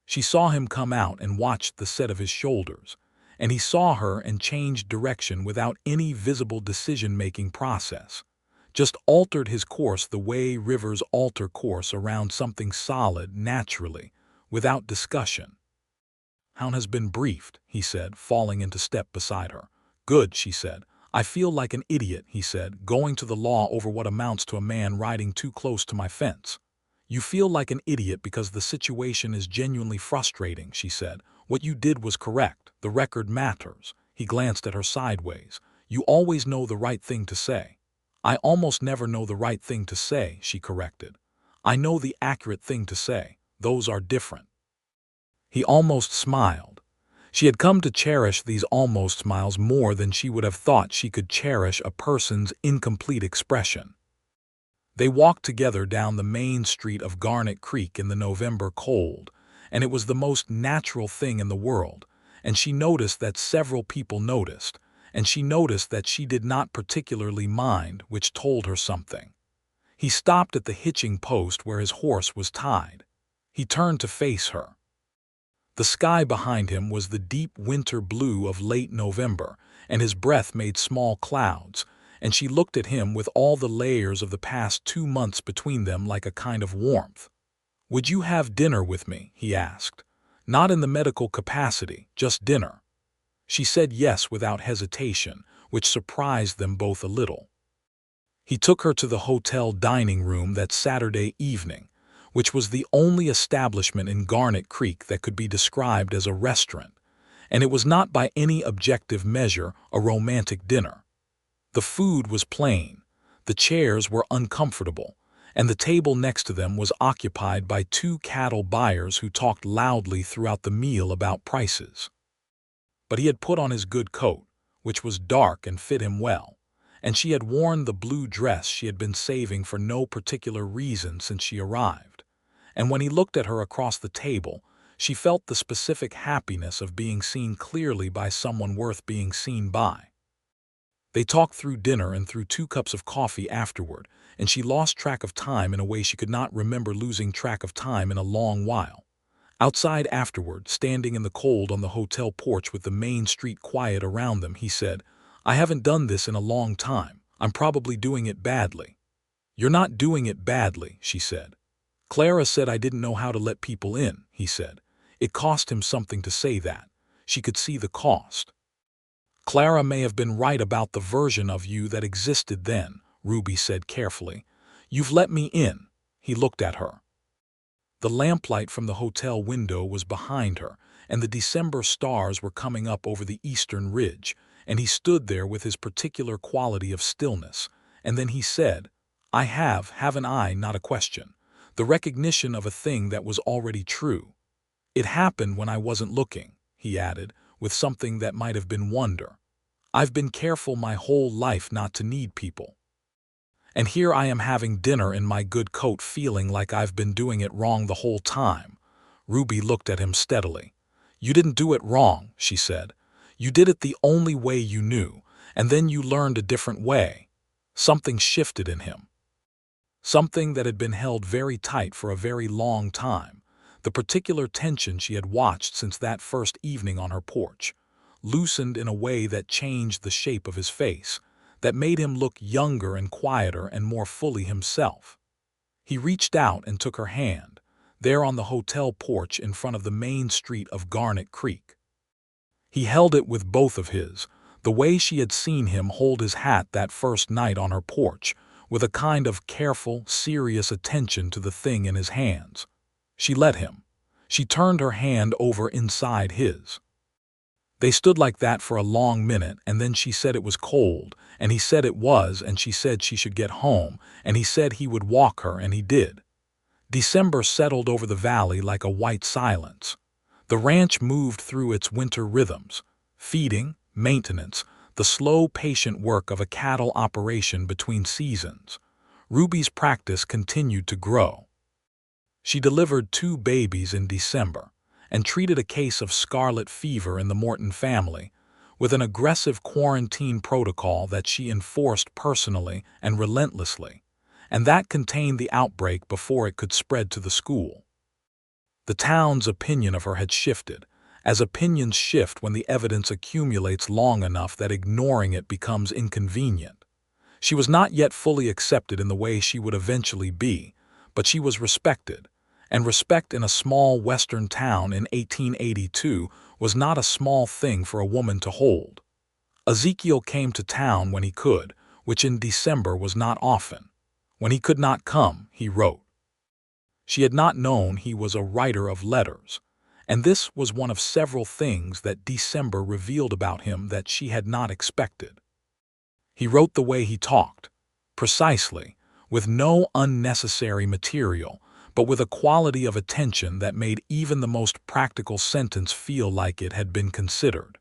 She saw him come out and watched the set of his shoulders, and he saw her and changed direction without any visible decision-making process, just altered his course the way rivers alter course around something solid naturally, without discussion. "Hound has been briefed," he said, falling into step beside her. "Good," she said. "I feel like an idiot," he said, "going to the law over what amounts to a man riding too close to my fence." "You feel like an idiot because the situation is genuinely frustrating," she said. "What you did was correct. The record matters." He glanced at her sideways. "You always know the right thing to say." "I almost never know the right thing to say," she corrected. "I know the accurate thing to say. Those are different." He almost smiled. She had come to cherish these almost smiles more than she would have thought she could cherish a person's incomplete expression. They walked together down the main street of Garnet Creek in the November cold, and it was the most natural thing in the world, and she noticed that several people noticed, and she noticed that she did not particularly mind, which told her something. He stopped at the hitching post where his horse was tied. He turned to face her. The sky behind him was the deep winter blue of late November, and his breath made small clouds, and she looked at him with all the layers of the past 2 months between them like a kind of warmth. "Would you have dinner with me?" he asked. "Not in the medical capacity, just dinner." She said yes without hesitation, which surprised them both a little. He took her to the hotel dining room that Saturday evening, which was the only establishment in Garnet Creek that could be described as a restaurant, and it was not by any objective measure a romantic dinner. The food was plain, the chairs were uncomfortable, and the table next to them was occupied by two cattle buyers who talked loudly throughout the meal about prices. But he had put on his good coat, which was dark and fit him well, and she had worn the blue dress she had been saving for no particular reason since she arrived. And when he looked at her across the table, she felt the specific happiness of being seen clearly by someone worth being seen by. They talked through dinner and through 2 cups of coffee afterward, and she lost track of time in a way she could not remember losing track of time in a long while. Outside afterward, standing in the cold on the hotel porch with the main street quiet around them, he said, "I haven't done this in a long time. I'm probably doing it badly." "You're not doing it badly," she said. "Clara said I didn't know how to let people in," he said. It cost him something to say that. She could see the cost. "Clara may have been right about the version of you that existed then," Ruby said carefully. "You've let me in." He looked at her. The lamplight from the hotel window was behind her, and the December stars were coming up over the eastern ridge, and he stood there with his particular quality of stillness, and then he said, haven't I, not a question. The recognition of a thing that was already true. It happened when I wasn't looking," he added, with something that might have been wonder. "I've been careful my whole life not to need people. And here I am having dinner in my good coat feeling like I've been doing it wrong the whole time." Ruby looked at him steadily. "You didn't do it wrong," she said. "You did it the only way you knew, and then you learned a different way." Something shifted in him. Something that had been held very tight for a very long time, the particular tension she had watched since that first evening on her porch, loosened in a way that changed the shape of his face, that made him look younger and quieter and more fully himself. He reached out and took her hand, there on the hotel porch in front of the main street of Garnet Creek. He held it with both of his, the way she had seen him hold his hat that first night on her porch, with a kind of careful, serious attention to the thing in his hands. She let him. She turned her hand over inside his. They stood like that for a long minute, and then she said it was cold, and he said it was, and she said she should get home, and he said he would walk her, and he did. December settled over the valley like a white silence. The ranch moved through its winter rhythms, feeding, maintenance, the slow, patient work of a cattle operation between seasons. Ruby's practice continued to grow. She delivered 2 babies in December and treated a case of scarlet fever in the Morton family with an aggressive quarantine protocol that she enforced personally and relentlessly, and that contained the outbreak before it could spread to the school. The town's opinion of her had shifted, as opinions shift when the evidence accumulates long enough that ignoring it becomes inconvenient. She was not yet fully accepted in the way she would eventually be, but she was respected, and respect in a small western town in 1882 was not a small thing for a woman to hold. Ezekiel came to town when he could, which in December was not often. When he could not come, he wrote. She had not known he was a writer of letters, and this was one of several things that December revealed about him that she had not expected. He wrote the way he talked, Precisely, with no unnecessary material, but with a quality of attention that made even the most practical sentence feel like it had been considered.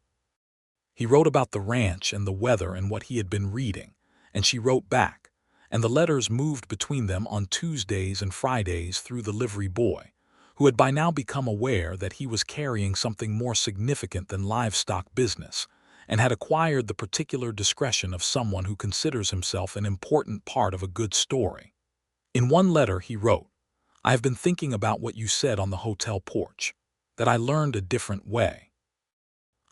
He wrote about the ranch and the weather and what he had been reading, and she wrote back, and the letters moved between them on Tuesdays and Fridays through the livery boy, who had by now become aware that he was carrying something more significant than livestock business, and had acquired the particular discretion of someone who considers himself an important part of a good story. In one letter he wrote, "I have been thinking about what you said on the hotel porch, that I learned a different way.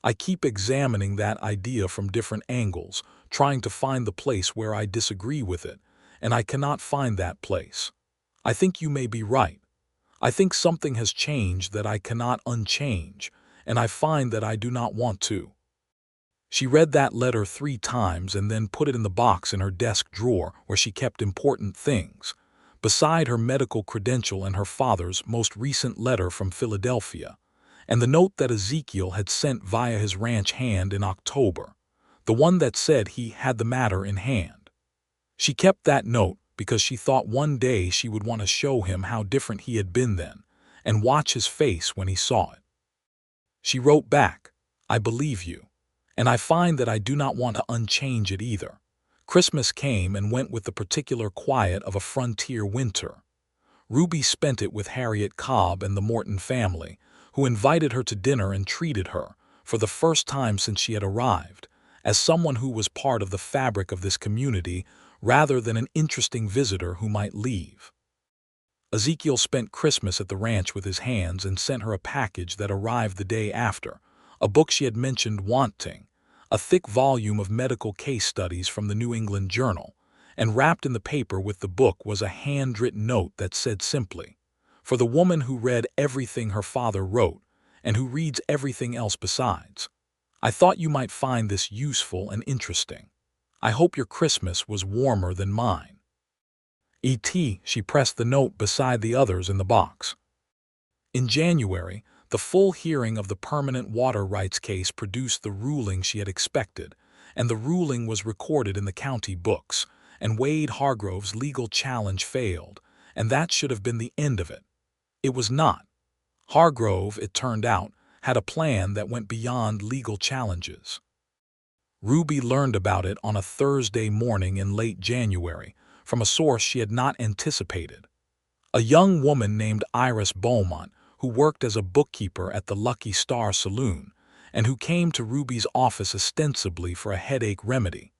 I keep examining that idea from different angles, trying to find the place where I disagree with it, and I cannot find that place. I think you may be right. I think something has changed that I cannot unchange, and I find that I do not want to." She read that letter 3 times and then put it in the box in her desk drawer where she kept important things, beside her medical credential and her father's most recent letter from Philadelphia, and the note that Ezekiel had sent via his ranch hand in October, the one that said he had the matter in hand. She kept that note because she thought one day she would want to show him how different he had been then, and watch his face when he saw it. She wrote back, "I believe you, and I find that I do not want to unchange it either." Christmas came and went with the particular quiet of a frontier winter. Ruby spent it with Harriet Cobb and the Morton family, who invited her to dinner and treated her, for the first time since she had arrived, as someone who was part of the fabric of this community rather than an interesting visitor who might leave. Ezekiel spent Christmas at the ranch with his hands and sent her a package that arrived the day after, a book she had mentioned wanting, a thick volume of medical case studies from the New England Journal, and wrapped in the paper with the book was a handwritten note that said simply, "For the woman who read everything her father wrote, and who reads everything else besides, I thought you might find this useful and interesting. I hope your Christmas was warmer than mine. E.T." She pressed the note beside the others in the box. In January, the full hearing of the permanent water rights case produced the ruling she had expected, and the ruling was recorded in the county books, and Wade Hargrove's legal challenge failed, and that should have been the end of it. It was not. Hargrove, it turned out, had a plan that went beyond legal challenges. Ruby learned about it on a Thursday morning in late January from a source she had not anticipated. A young woman named Iris Beaumont, who worked as a bookkeeper at the Lucky Star Saloon, and who came to Ruby's office ostensibly for a headache remedy,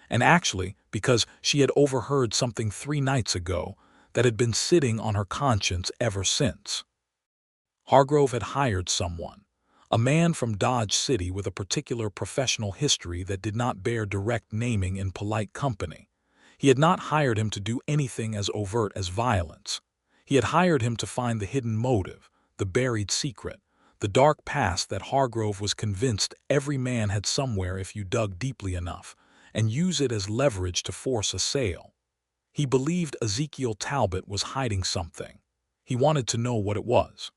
and actually because she had overheard something 3 nights ago that had been sitting on her conscience ever since. Hargrove had hired someone, a man from Dodge City with a particular professional history that did not bear direct naming in polite company. He had not hired him to do anything as overt as violence. He had hired him to find the hidden motive, the buried secret, the dark past that Hargrove was convinced every man had somewhere if you dug deeply enough, and use it as leverage to force a sale. He believed Ezekiel Talbot was hiding something. He wanted to know what it was.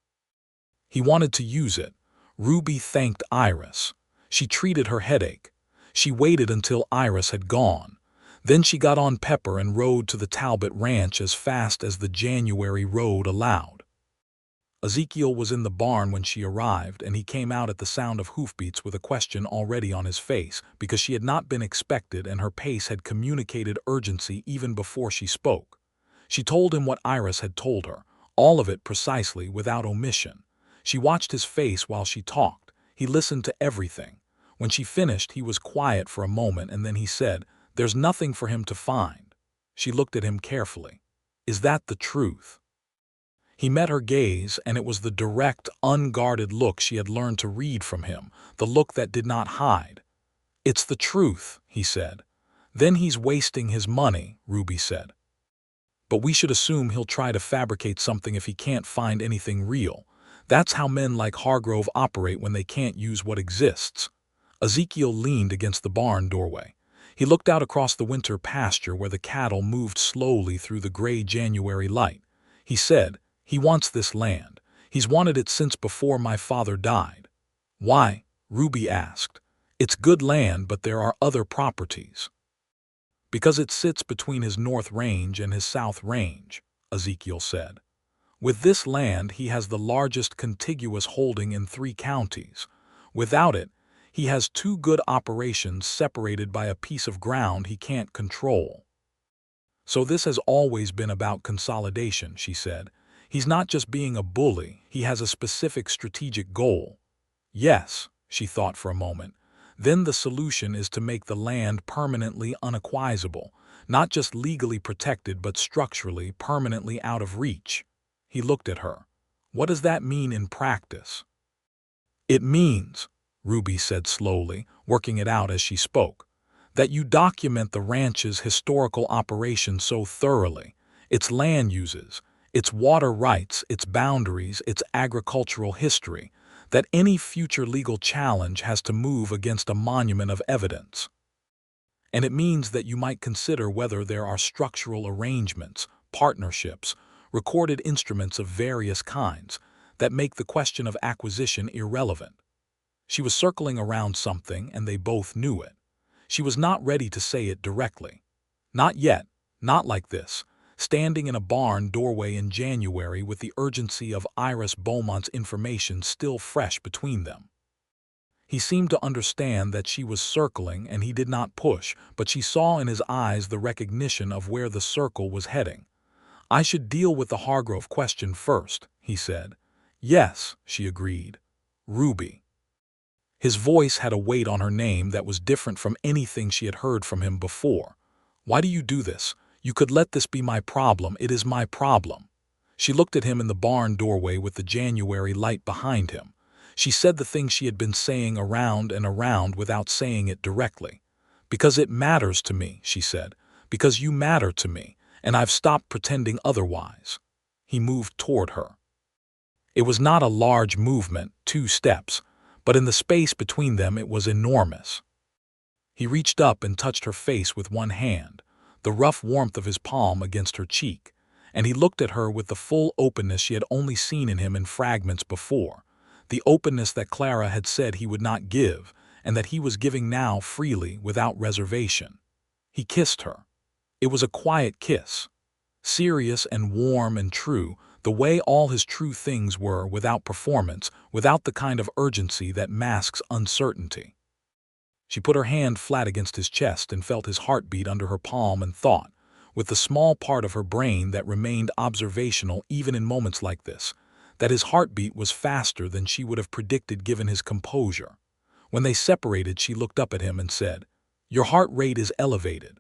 He wanted to use it. Ruby thanked Iris. She treated her headache. She waited until Iris had gone. Then she got on Pepper and rode to the Talbot Ranch as fast as the January road allowed. Ezekiel was in the barn when she arrived, and he came out at the sound of hoofbeats with a question already on his face, because she had not been expected and her pace had communicated urgency even before she spoke. She told him what Iris had told her, all of it precisely, without omission. She watched his face while she talked. He listened to everything. When she finished, he was quiet for a moment, and then he said, "There's nothing for him to find." She looked at him carefully. "Is that the truth?" He met her gaze, and it was the direct, unguarded look she had learned to read from him, the look that did not hide. "It's the truth," he said. "Then he's wasting his money," Ruby said. "But we should assume he'll try to fabricate something if he can't find anything real. That's how men like Hargrove operate when they can't use what exists." Ezekiel leaned against the barn doorway. He looked out across the winter pasture where the cattle moved slowly through the gray January light. He said, "He wants this land. He's wanted it since before my father died." "Why?" Ruby asked. "It's good land, but there are other properties." Because it sits between his north range and his south range, Ezekiel said. With this land, he has the largest contiguous holding in 3 counties. Without it, he has 2 good operations separated by a piece of ground he can't control. So this has always been about consolidation, she said. He's not just being a bully, he has a specific strategic goal. Yes, she thought for a moment. Then the solution is to make the land permanently unacquisable, not just legally protected but structurally, permanently out of reach. He looked at her. What does that mean in practice? It means, Ruby said slowly, working it out as she spoke, that you document the ranch's historical operation so thoroughly, its land uses, its water rights, its boundaries, its agricultural history, that any future legal challenge has to move against a monument of evidence. And it means that you might consider whether there are structural arrangements, partnerships, recorded instruments of various kinds that make the question of acquisition irrelevant. She was circling around something, and they both knew it. She was not ready to say it directly. Not yet, not like this, standing in a barn doorway in January with the urgency of Iris Beaumont's information still fresh between them. He seemed to understand that she was circling, and he did not push, but she saw in his eyes the recognition of where the circle was heading. I should deal with the Hargrove question first, he said. Yes, she agreed. Ruby. His voice had a weight on her name that was different from anything she had heard from him before. Why do you do this? You could let this be my problem. It is my problem. She looked at him in the barn doorway with the January light behind him. She said the thing she had been saying around and around without saying it directly. Because it matters to me, she said. Because you matter to me, and I've stopped pretending otherwise. He moved toward her. It was not a large movement, 2 steps, but in the space between them it was enormous. He reached up and touched her face with one hand, the rough warmth of his palm against her cheek, and he looked at her with the full openness she had only seen in him in fragments before, the openness that Clara had said he would not give, and that he was giving now freely, without reservation. He kissed her. It was a quiet kiss, serious and warm and true, the way all his true things were, without performance, without the kind of urgency that masks uncertainty. She put her hand flat against his chest and felt his heartbeat under her palm and thought, with the small part of her brain that remained observational even in moments like this, that his heartbeat was faster than she would have predicted given his composure. When they separated, she looked up at him and said, "Your heart rate is elevated."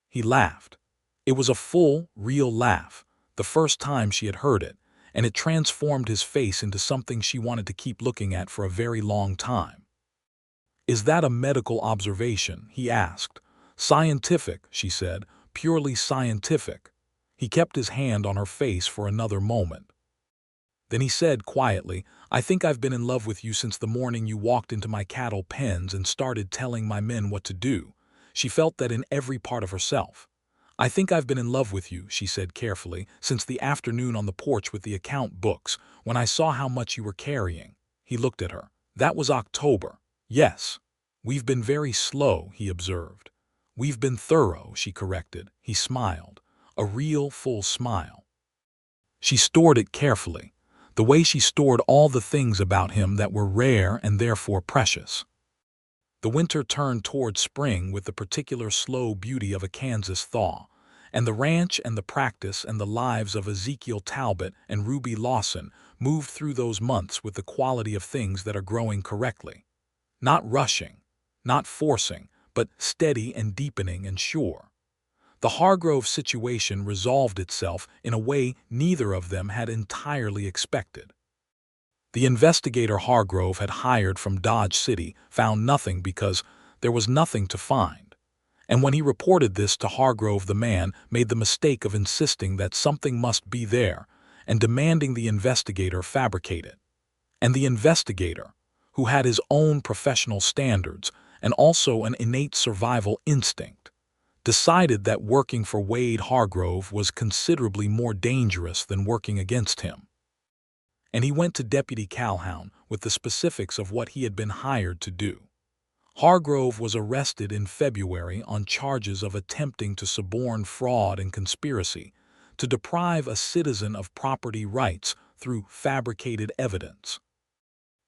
He laughed. It was a full, real laugh, the first time she had heard it, and it transformed his face into something she wanted to keep looking at for a very long time. "Is that a medical observation?" he asked. "Scientific," she said, "purely scientific." He kept his hand on her face for another moment. Then he said quietly, "I think I've been in love with you since the morning you walked into my cattle pens and started telling my men what to do." She felt that in every part of herself. "I think I've been in love with you," she said carefully, "since the afternoon on the porch with the account books, when I saw how much you were carrying." He looked at her. "That was October." "Yes. We've been very slow," he observed. "We've been thorough," she corrected. He smiled. A real, full smile. She stored it carefully, the way she stored all the things about him that were rare and therefore precious. The winter turned toward spring with the particular slow beauty of a Kansas thaw, and the ranch and the practice and the lives of Ezekiel Talbot and Ruby Lawson moved through those months with the quality of things that are growing correctly. Not rushing, not forcing, but steady and deepening and sure. The Hargrove situation resolved itself in a way neither of them had entirely expected. The investigator Hargrove had hired from Dodge City found nothing because there was nothing to find. And when he reported this to Hargrove, the man made the mistake of insisting that something must be there and demanding the investigator fabricate it. And the investigator, who had his own professional standards and also an innate survival instinct, decided that working for Wade Hargrove was considerably more dangerous than working against him. And he went to Deputy Calhoun with the specifics of what he had been hired to do. Hargrove was arrested in February on charges of attempting to suborn fraud and conspiracy to deprive a citizen of property rights through fabricated evidence.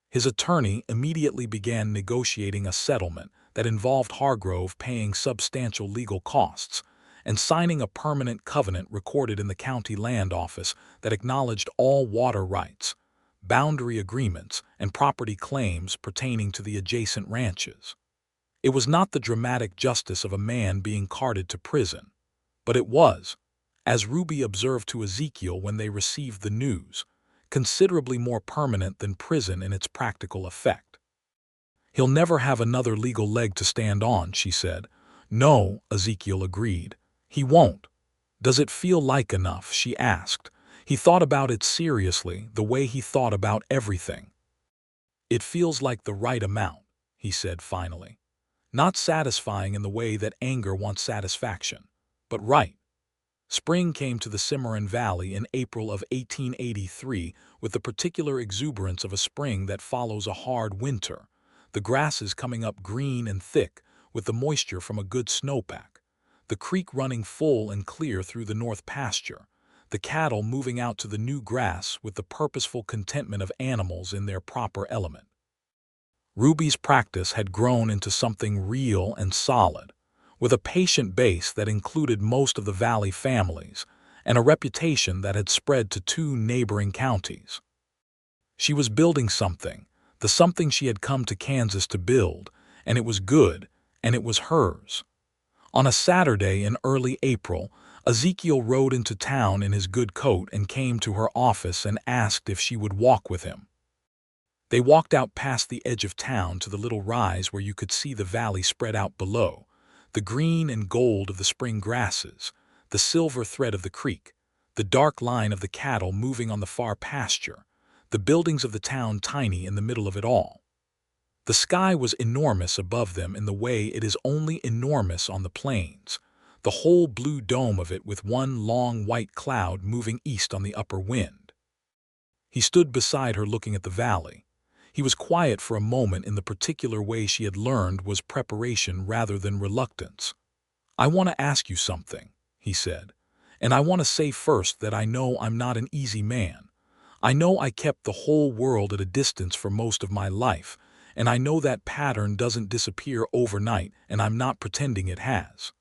His attorney immediately began negotiating a settlement that involved Hargrove paying substantial legal costs and signing a permanent covenant recorded in the county land office that acknowledged all water rights, boundary agreements, and property claims pertaining to the adjacent ranches. It was not the dramatic justice of a man being carted to prison, but it was, as Ruby observed to Ezekiel when they received the news, considerably more permanent than prison in its practical effect. "He'll never have another legal leg to stand on," she said. "No," Ezekiel agreed. "He won't." "Does it feel like enough?" she asked. He thought about it seriously, the way he thought about everything. "It feels like the right amount," he said finally. "Not satisfying in the way that anger wants satisfaction, but right." Spring came to the Cimarron Valley in April of 1883 with the particular exuberance of a spring that follows a hard winter, the grasses coming up green and thick with the moisture from a good snowpack, the creek running full and clear through the north pasture, the cattle moving out to the new grass with the purposeful contentment of animals in their proper element. Ruby's practice had grown into something real and solid, with a patient base that included most of the valley families and a reputation that had spread to 2 neighboring counties. She was building something, the something she had come to Kansas to build, and it was good, and it was hers. On a Saturday in early April, Ezekiel rode into town in his good coat and came to her office and asked if she would walk with him. They walked out past the edge of town to the little rise where you could see the valley spread out below, the green and gold of the spring grasses, the silver thread of the creek, the dark line of the cattle moving on the far pasture, the buildings of the town tiny in the middle of it all. The sky was enormous above them in the way it is only enormous on the plains, the whole blue dome of it with one long white cloud moving east on the upper wind. He stood beside her looking at the valley. He was quiet for a moment in the particular way she had learned was preparation rather than reluctance. "I want to ask you something," he said, "and I want to say first that I know I'm not an easy man. I know I kept the whole world at a distance for most of my life, and I know that pattern doesn't disappear overnight, and I'm not pretending it has.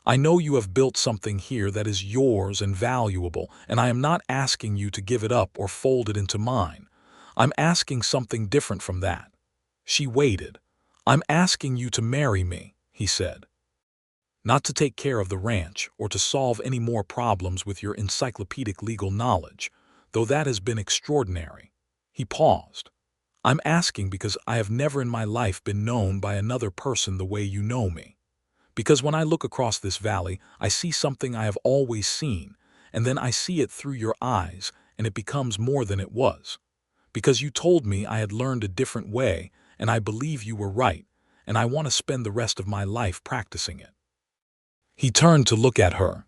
I know you have built something here that is yours and valuable, and I am not asking you to give it up or fold it into mine. I'm asking something different from that." She waited. "I'm asking you to marry me," he said. "Not to take care of the ranch or to solve any more problems with your encyclopedic legal knowledge, though that has been extraordinary." He paused. "I'm asking because I have never in my life been known by another person the way you know me. Because when I look across this valley, I see something I have always seen, and then I see it through your eyes, and it becomes more than it was. Because you told me I had learned a different way, and I believe you were right, and I want to spend the rest of my life practicing it." He turned to look at her.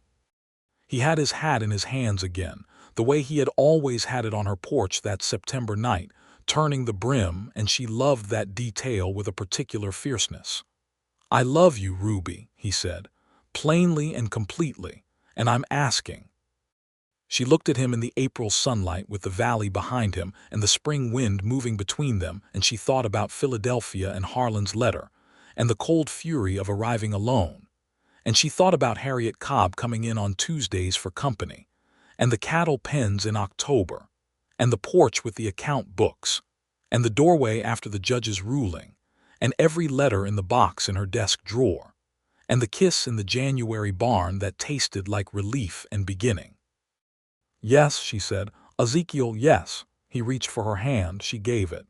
He had his hat in his hands again, the way he had always had it on her porch that September night, turning the brim, and she loved that detail with a particular fierceness. "I love you, Ruby," he said, plainly and completely, "and I'm asking." She looked at him in the April sunlight with the valley behind him and the spring wind moving between them, and she thought about Philadelphia and Harlan's letter, and the cold fury of arriving alone. And she thought about Harriet Cobb coming in on Tuesdays for company, and the cattle pens in October, and the porch with the account books, and the doorway after the judge's ruling, and every letter in the box in her desk drawer, and the kiss in the January barn that tasted like relief and beginning. "Yes," she said. "Ezekiel, yes." He reached for her hand. She gave it.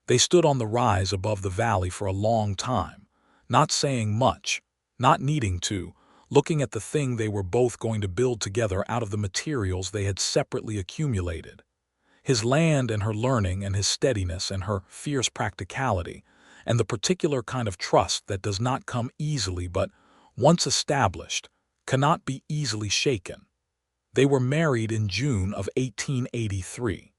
They stood on the rise above the valley for a long time, not saying much, not needing to, looking at the thing they were both going to build together out of the materials they had separately accumulated. His land and her learning and his steadiness and her fierce practicality, and the particular kind of trust that does not come easily but, once established, cannot be easily shaken. They were married in June of 1883.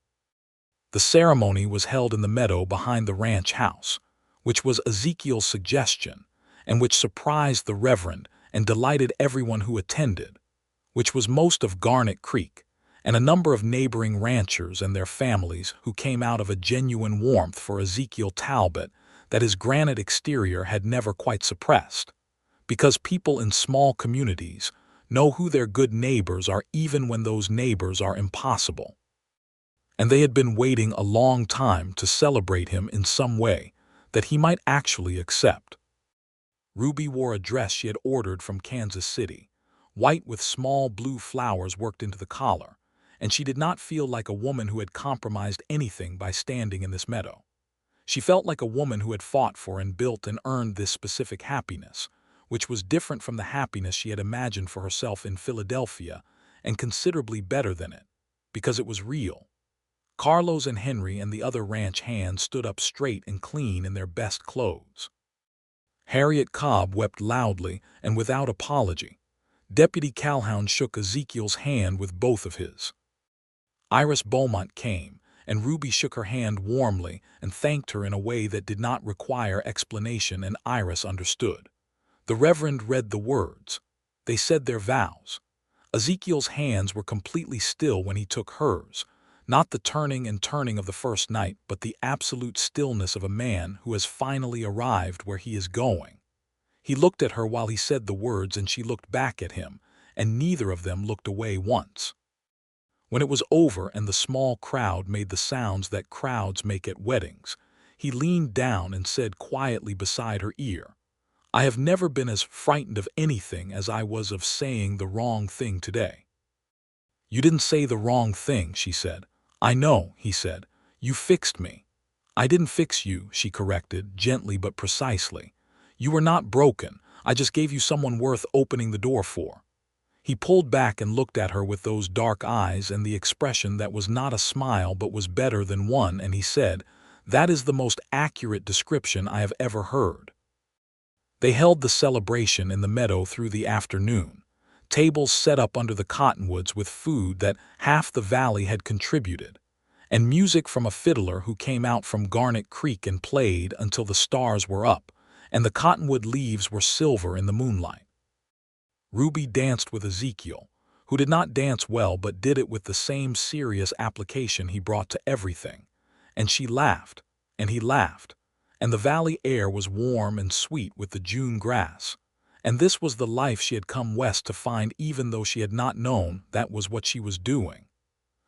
The ceremony was held in the meadow behind the ranch house, which was Ezekiel's suggestion, and which surprised the Reverend and delighted everyone who attended, which was most of Garnet Creek, and a number of neighboring ranchers and their families who came out of a genuine warmth for Ezekiel Talbot that his granite exterior had never quite suppressed, because people in small communities know who their good neighbors are even when those neighbors are impossible. And they had been waiting a long time to celebrate him in some way that he might actually accept. Ruby wore a dress she had ordered from Kansas City, white with small blue flowers worked into the collar, and she did not feel like a woman who had compromised anything by standing in this meadow. She felt like a woman who had fought for and built and earned this specific happiness, which was different from the happiness she had imagined for herself in Philadelphia and considerably better than it, because it was real. Carlos and Henry and the other ranch hands stood up straight and clean in their best clothes. Harriet Cobb wept loudly and without apology. Deputy Calhoun shook Ezekiel's hand with both of his. Iris Beaumont came, and Ruby shook her hand warmly and thanked her in a way that did not require explanation, and Iris understood. The Reverend read the words. They said their vows. Ezekiel's hands were completely still when he took hers, not the turning and turning of the first night, but the absolute stillness of a man who has finally arrived where he is going. He looked at her while he said the words, and she looked back at him, and neither of them looked away once. When it was over and the small crowd made the sounds that crowds make at weddings, he leaned down and said quietly beside her ear, "I have never been as frightened of anything as I was of saying the wrong thing today." "You didn't say the wrong thing," she said. "I know," he said. "You fixed me." "I didn't fix you," she corrected, gently but precisely. "You were not broken. I just gave you someone worth opening the door for." He pulled back and looked at her with those dark eyes and the expression that was not a smile but was better than one, and he said, "That is the most accurate description I have ever heard." They held the celebration in the meadow through the afternoon, tables set up under the cottonwoods with food that half the valley had contributed, and music from a fiddler who came out from Garnet Creek and played until the stars were up, and the cottonwood leaves were silver in the moonlight. Ruby danced with Ezekiel, who did not dance well but did it with the same serious application he brought to everything, and she laughed, and he laughed, and the valley air was warm and sweet with the June grass, and this was the life she had come west to find, even though she had not known that was what she was doing.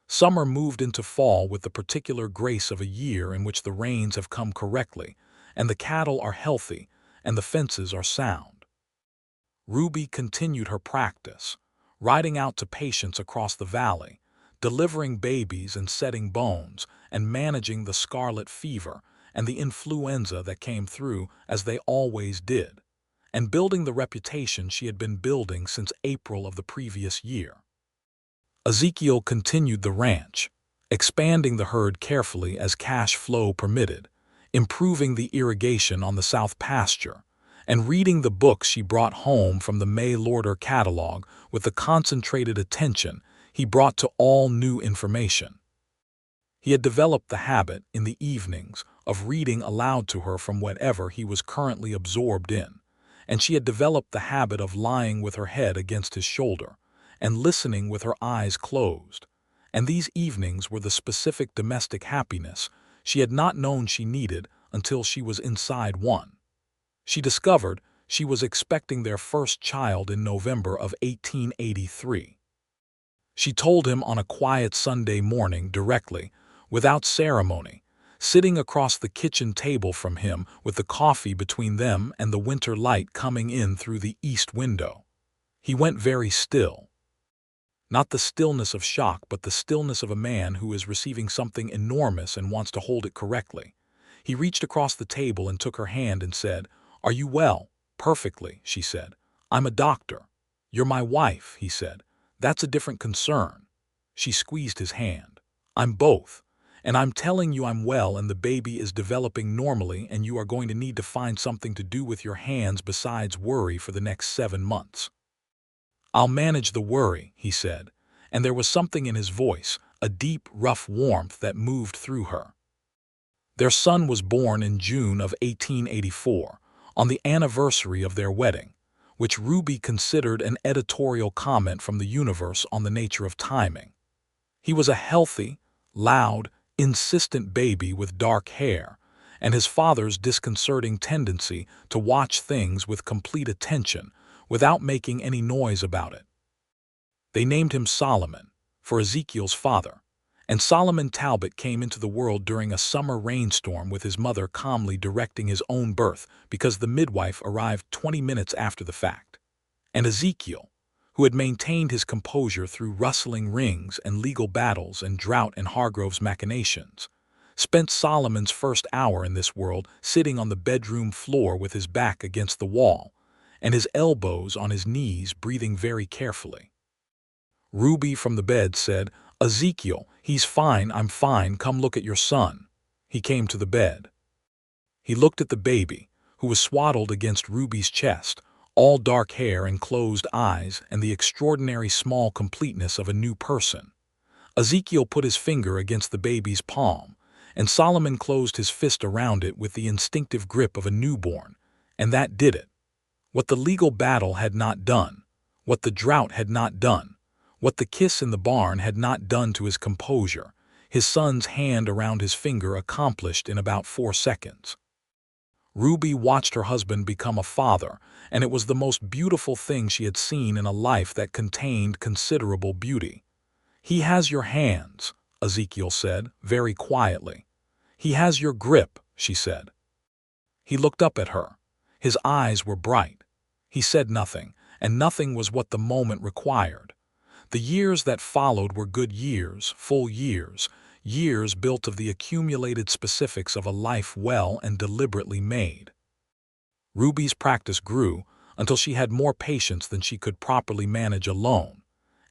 Summer moved into fall with the particular grace of a year in which the rains have come correctly, and the cattle are healthy, and the fences are sound. Ruby continued her practice, riding out to patients across the valley, delivering babies and setting bones, and managing the scarlet fever and the influenza that came through, as they always did, and building the reputation she had been building since April of the previous year. Ezekiel continued the ranch, expanding the herd carefully as cash flow permitted, improving the irrigation on the south pasture, and reading the books she brought home from the mail-order catalog with the concentrated attention he brought to all new information. He had developed the habit, in the evenings, of reading aloud to her from whatever he was currently absorbed in, and she had developed the habit of lying with her head against his shoulder and listening with her eyes closed, and these evenings were the specific domestic happiness she had not known she needed until she was inside one. She discovered she was expecting their first child in November of 1883. She told him on a quiet Sunday morning directly, without ceremony, sitting across the kitchen table from him with the coffee between them and the winter light coming in through the east window. He went very still. Not the stillness of shock, but the stillness of a man who is receiving something enormous and wants to hold it correctly. He reached across the table and took her hand and said, "Are you well?" "Perfectly," she said. "I'm a doctor." "You're my wife," he said. "That's a different concern." She squeezed his hand. "I'm both. And I'm telling you I'm well, and the baby is developing normally, and you are going to need to find something to do with your hands besides worry for the next 7 months." "I'll manage the worry," he said, and there was something in his voice, a deep, rough warmth that moved through her. Their son was born in June of 1884, on the anniversary of their wedding, which Ruby considered an editorial comment from the universe on the nature of timing. He was a healthy, loud, insistent baby with dark hair, and his father's disconcerting tendency to watch things with complete attention without making any noise about it. They named him Solomon, for Ezekiel's father, and Solomon Talbot came into the world during a summer rainstorm with his mother calmly directing his own birth because the midwife arrived 20 minutes after the fact. And Ezekiel, who had maintained his composure through rustling rings and legal battles and Drought and Hargrove's machinations, spent Solomon's first hour in this world sitting on the bedroom floor with his back against the wall and his elbows on his knees, breathing very carefully. Ruby from the bed said, "Ezekiel, he's fine, I'm fine, come look at your son." He came to the bed. He looked at the baby, who was swaddled against Ruby's chest, all dark hair and closed eyes and the extraordinary small completeness of a new person. Ezekiel put his finger against the baby's palm, and Solomon closed his fist around it with the instinctive grip of a newborn, and that did it. What the legal battle had not done, what the drought had not done, what the kiss in the barn had not done to his composure, his son's hand around his finger accomplished in about 4 seconds. Ruby watched her husband become a father, and it was the most beautiful thing she had seen in a life that contained considerable beauty. "He has your hands," Ezekiel said, very quietly. "He has your grip," she said. He looked up at her. His eyes were bright. He said nothing, and nothing was what the moment required. The years that followed were good years, full years, years built of the accumulated specifics of a life well and deliberately made. Ruby's practice grew until she had more patience than she could properly manage alone,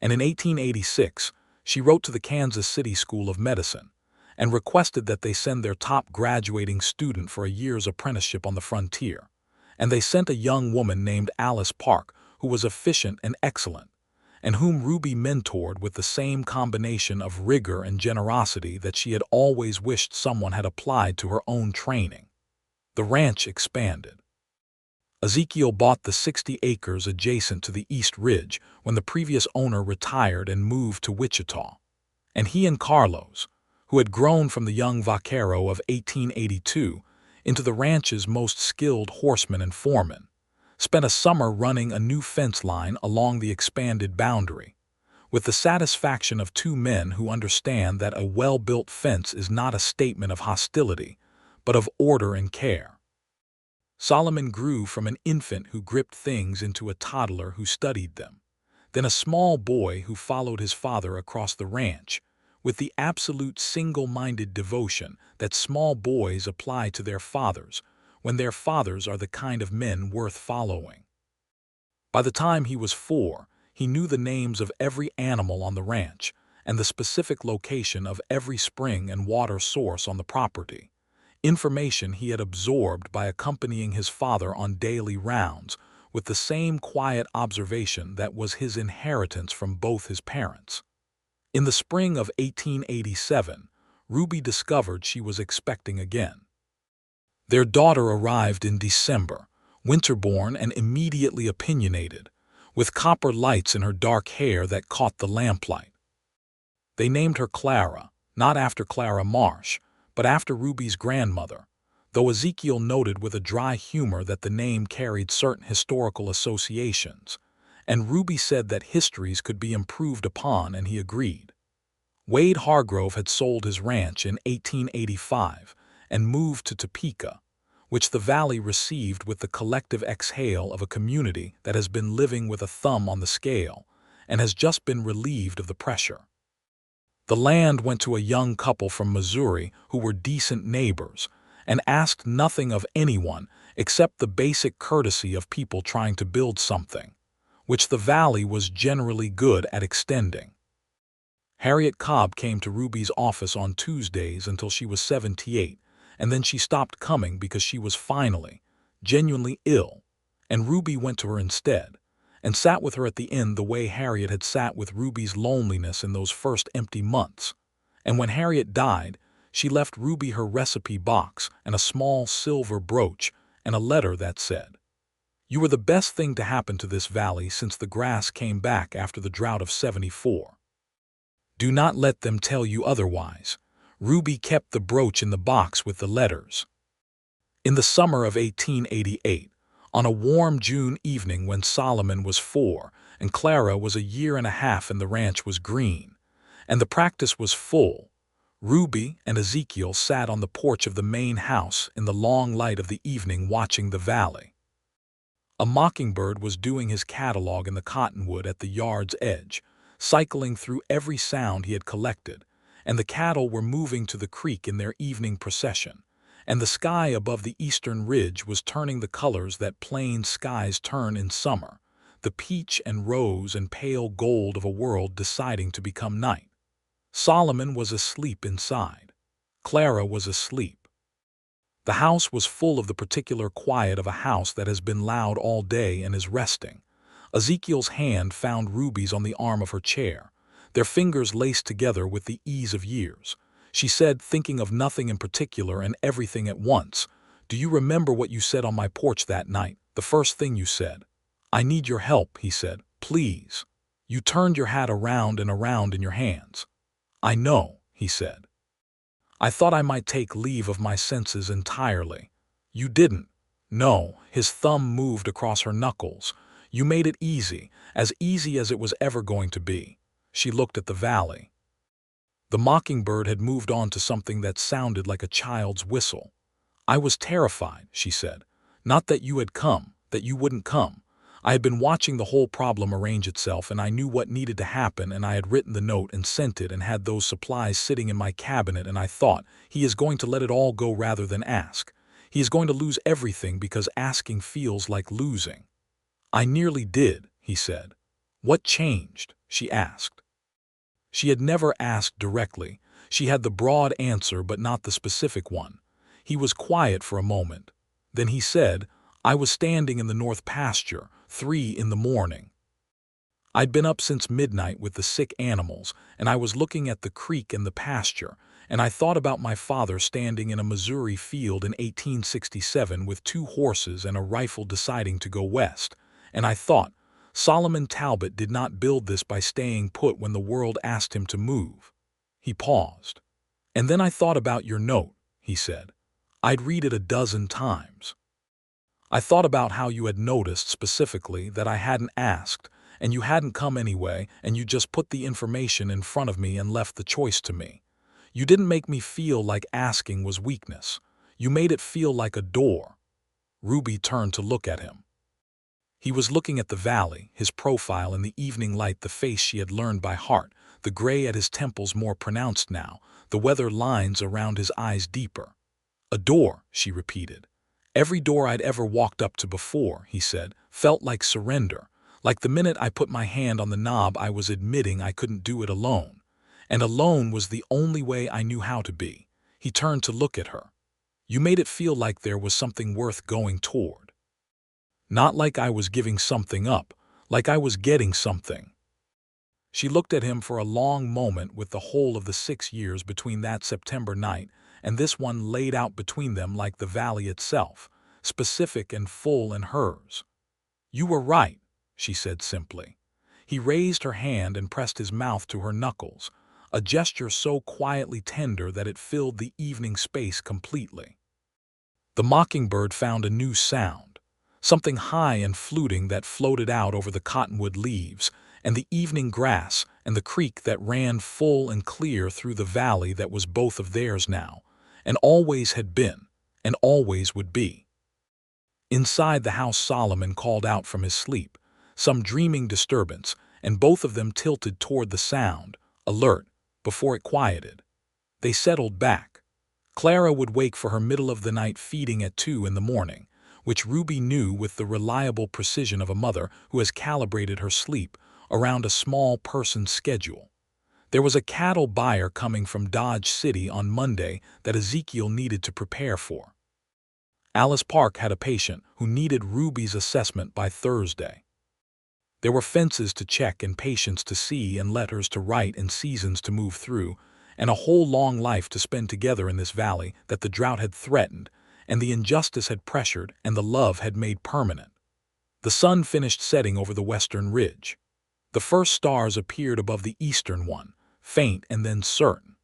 and in 1886 she wrote to the Kansas City School of Medicine and requested that they send their top graduating student for a year's apprenticeship on the frontier, and they sent a young woman named Alice Park who was efficient and excellent, and whom Ruby mentored with the same combination of rigor and generosity that she had always wished someone had applied to her own training. The ranch expanded. Ezekiel bought the 60 acres adjacent to the East Ridge when the previous owner retired and moved to Wichita, and he and Carlos, who had grown from the young vaquero of 1882 into the ranch's most skilled horseman and foreman, spent a summer running a new fence line along the expanded boundary, with the satisfaction of two men who understand that a well-built fence is not a statement of hostility, but of order and care. Solomon grew from an infant who gripped things into a toddler who studied them, then a small boy who followed his father across the ranch, with the absolute single-minded devotion that small boys apply to their fathers when their fathers are the kind of men worth following. By the time he was 4, he knew the names of every animal on the ranch and the specific location of every spring and water source on the property, information he had absorbed by accompanying his father on daily rounds with the same quiet observation that was his inheritance from both his parents. In the spring of 1887, Ruby discovered she was expecting again. Their daughter arrived in December, winter-born and immediately opinionated, with copper lights in her dark hair that caught the lamplight. They named her Clara, not after Clara Marsh, but after Ruby's grandmother, though Ezekiel noted with a dry humor that the name carried certain historical associations, and Ruby said that histories could be improved upon, and he agreed. Wade Hargrove had sold his ranch in 1885 and moved to Topeka, which the valley received with the collective exhale of a community that has been living with a thumb on the scale and has just been relieved of the pressure. The land went to a young couple from Missouri who were decent neighbors and asked nothing of anyone except the basic courtesy of people trying to build something, which the valley was generally good at extending. Harriet Cobb came to Ruby's office on Tuesdays until she was 78, and then she stopped coming because she was finally, genuinely ill, and Ruby went to her instead, and sat with her at the inn the way Harriet had sat with Ruby's loneliness in those first empty months. And when Harriet died, She left Ruby her recipe box and a small silver brooch and a letter that said, "You were the best thing to happen to this valley since the grass came back after the drought of '74. Do not let them tell you otherwise." Ruby kept the brooch in the box with the letters. In the summer of 1888, on a warm June evening when Solomon was 4 and Clara was a year and a half and the ranch was green, and the practice was full, Ruby and Ezekiel sat on the porch of the main house in the long light of the evening watching the valley. A mockingbird was doing his catalog in the cottonwood at the yard's edge, cycling through every sound he had collected, and the cattle were moving to the creek in their evening procession, and the sky above the eastern ridge was turning the colors that plain skies turn in summer, the peach and rose and pale gold of a world deciding to become night. Solomon was asleep inside. Clara was asleep. The house was full of the particular quiet of a house that has been loud all day and is resting. Ezekiel's hand found Ruby's on the arm of her chair, their fingers laced together with the ease of years. She said, thinking of nothing in particular and everything at once, "Do you remember what you said on my porch that night, the first thing you said?" "I need your help," he said. "Please." You turned your hat around and around in your hands. "I know," he said. "I thought I might take leave of my senses entirely." "You didn't." "No." His thumb moved across her knuckles. "You made it easy as it was ever going to be." She looked at the valley. The mockingbird had moved on to something that sounded like a child's whistle. "I was terrified," she said. "Not that you had come, that you wouldn't come. I had been watching the whole problem arrange itself, and I knew what needed to happen, and I had written the note and sent it and had those supplies sitting in my cabinet, and I thought, he is going to let it all go rather than ask. He is going to lose everything because asking feels like losing." "I nearly did," he said. "What changed?" she asked. She had never asked directly. She had the broad answer but not the specific one. He was quiet for a moment. Then he said, "I was standing in the north pasture, 3 in the morning. I'd been up since midnight with the sick animals, and I was looking at the creek and the pasture, and I thought about my father standing in a Missouri field in 1867 with 2 horses and a rifle deciding to go west, and I thought, Solomon Talbot did not build this by staying put when the world asked him to move." He paused. "And then I thought about your note," he said. "I'd read it a dozen times. I thought about how you had noticed specifically that I hadn't asked, and you hadn't come anyway, and you just put the information in front of me and left the choice to me. You didn't make me feel like asking was weakness. You made it feel like a door." Ruby turned to look at him. He was looking at the valley, his profile in the evening light, the face she had learned by heart, the gray at his temples more pronounced now, the weather lines around his eyes deeper. "A door," she repeated. "Every door I'd ever walked up to before," he said, "felt like surrender. Like the minute I put my hand on the knob I was admitting I couldn't do it alone. And alone was the only way I knew how to be." He turned to look at her. "You made it feel like there was something worth going toward. Not like I was giving something up, like I was getting something." She looked at him for a long moment with the whole of the 6 years between that September night and this one laid out between them like the valley itself, specific and full and hers. "You were right," she said simply. He raised her hand and pressed his mouth to her knuckles, a gesture so quietly tender that it filled the evening space completely. The mockingbird found a new sound, something high and fluting that floated out over the cottonwood leaves, and the evening grass, and the creek that ran full and clear through the valley that was both of theirs now, and always had been, and always would be. Inside the house Solomon called out from his sleep, some dreaming disturbance, and both of them tilted toward the sound, alert, before it quieted. They settled back. Clara would wake for her middle-of-the-night feeding at 2 in the morning, which Ruby knew with the reliable precision of a mother who has calibrated her sleep around a small person's schedule. There was a cattle buyer coming from Dodge City on Monday that Ezekiel needed to prepare for. Alice Park had a patient who needed Ruby's assessment by Thursday. There were fences to check and patients to see and letters to write and seasons to move through, and a whole long life to spend together in this valley that the drought had threatened, and the injustice had pressured, and the love had made permanent. The sun finished setting over the western ridge. The first stars appeared above the eastern one, faint and then certain.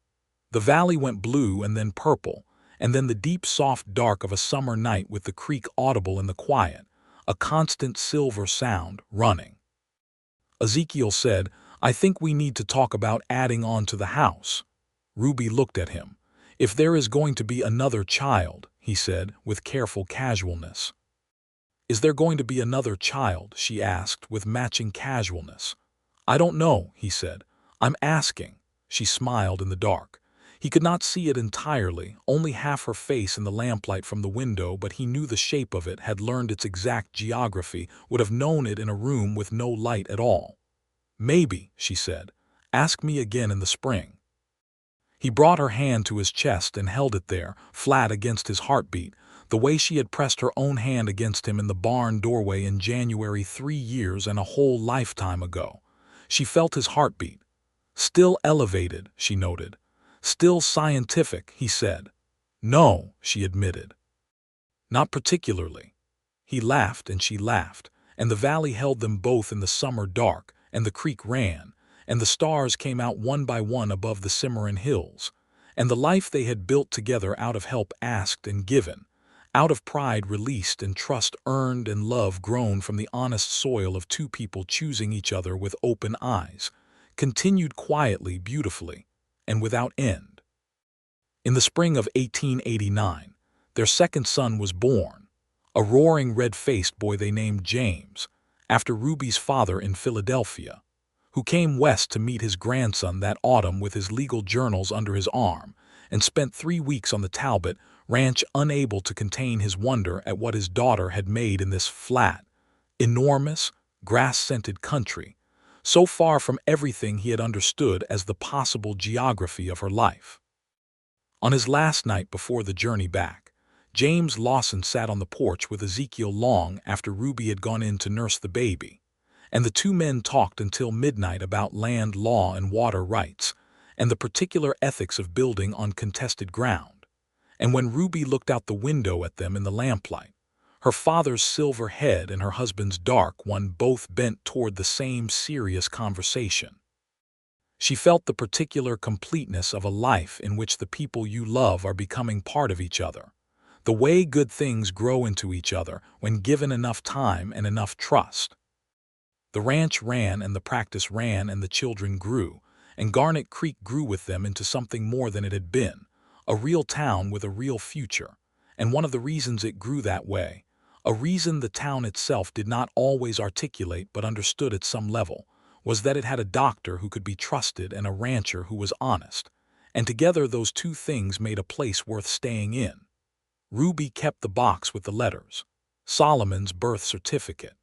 The valley went blue and then purple, and then the deep soft dark of a summer night with the creek audible in the quiet, a constant silver sound running. Ezekiel said, "I think we need to talk about adding on to the house." Ruby looked at him. "If there is going to be another child," he said, with careful casualness. "Is there going to be another child?" she asked, with matching casualness. "I don't know," he said. "I'm asking." She smiled in the dark. He could not see it entirely, only half her face in the lamplight from the window, but he knew the shape of it, had learned its exact geography, would have known it in a room with no light at all. "Maybe," she said. "Ask me again in the spring." He brought her hand to his chest and held it there, flat against his heartbeat, the way she had pressed her own hand against him in the barn doorway in January 3 years and a whole lifetime ago. She felt his heartbeat. "Still elevated," she noted. "Still scientific," he said. "No," she admitted. "Not particularly." He laughed and she laughed, and the valley held them both in the summer dark, and the creek ran, and the stars came out one by one above the Cimarron hills, and the life they had built together out of help asked and given, out of pride released and trust earned and love grown from the honest soil of two people choosing each other with open eyes, continued quietly, beautifully, and without end. In the spring of 1889, their second son was born, a roaring red-faced boy they named James, after Ruby's father in Philadelphia, who came west to meet his grandson that autumn with his legal journals under his arm, and spent 3 weeks on the Talbot ranch unable to contain his wonder at what his daughter had made in this flat, enormous, grass-scented country, so far from everything he had understood as the possible geography of her life. On his last night before the journey back, James Lawson sat on the porch with Ezekiel long after Ruby had gone in to nurse the baby, and the two men talked until midnight about land law and water rights, and the particular ethics of building on contested ground. And when Ruby looked out the window at them in the lamplight, her father's silver head and her husband's dark one both bent toward the same serious conversation. She felt the particular completeness of a life in which the people you love are becoming part of each other, the way good things grow into each other when given enough time and enough trust. The ranch ran and the practice ran and the children grew, and Garnet Creek grew with them into something more than it had been, a real town with a real future, and one of the reasons it grew that way, a reason the town itself did not always articulate but understood at some level, was that it had a doctor who could be trusted and a rancher who was honest, and together those two things made a place worth staying in. Ruby kept the box with the letters, Solomon's birth certificate,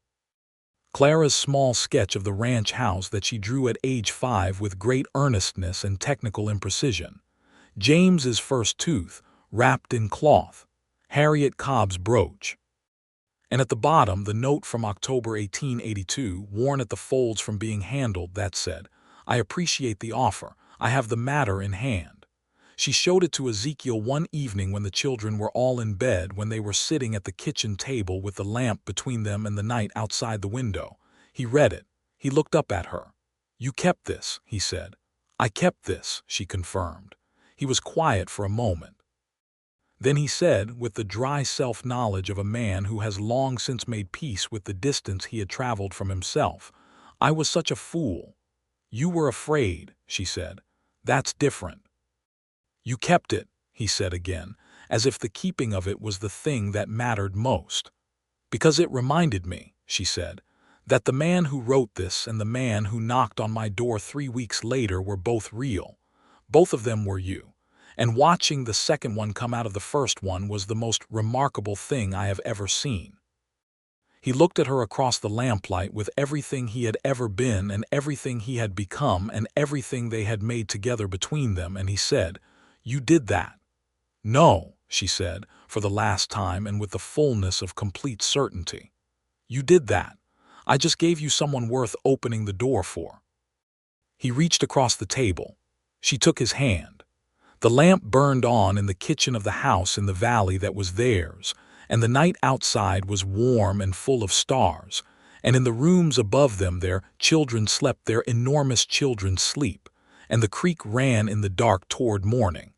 Clara's small sketch of the ranch house that she drew at age 5 with great earnestness and technical imprecision, James's first tooth, wrapped in cloth, Harriet Cobb's brooch, and at the bottom the note from October 1882, worn at the folds from being handled, that said, "I appreciate the offer. I have the matter in hand." She showed it to Ezekiel one evening when the children were all in bed, when they were sitting at the kitchen table with the lamp between them and the night outside the window. He read it. He looked up at her. "You kept this," he said. "I kept this," she confirmed. He was quiet for a moment. Then he said, with the dry self-knowledge of a man who has long since made peace with the distance he had traveled from himself, "I was such a fool." "You were afraid," she said. "That's different." "You kept it," he said again, as if the keeping of it was the thing that mattered most. "Because it reminded me," she said, "that the man who wrote this and the man who knocked on my door 3 weeks later were both real. Both of them were you. And watching the second one come out of the first one was the most remarkable thing I have ever seen." He looked at her across the lamplight with everything he had ever been and everything he had become and everything they had made together between them, and he said, "You did that." "No," she said, for the last time and with the fullness of complete certainty. "You did that. I just gave you someone worth opening the door for." He reached across the table. She took his hand. The lamp burned on in the kitchen of the house in the valley that was theirs, and the night outside was warm and full of stars, and in the rooms above them their children slept their enormous children's sleep, and the creek ran in the dark toward morning.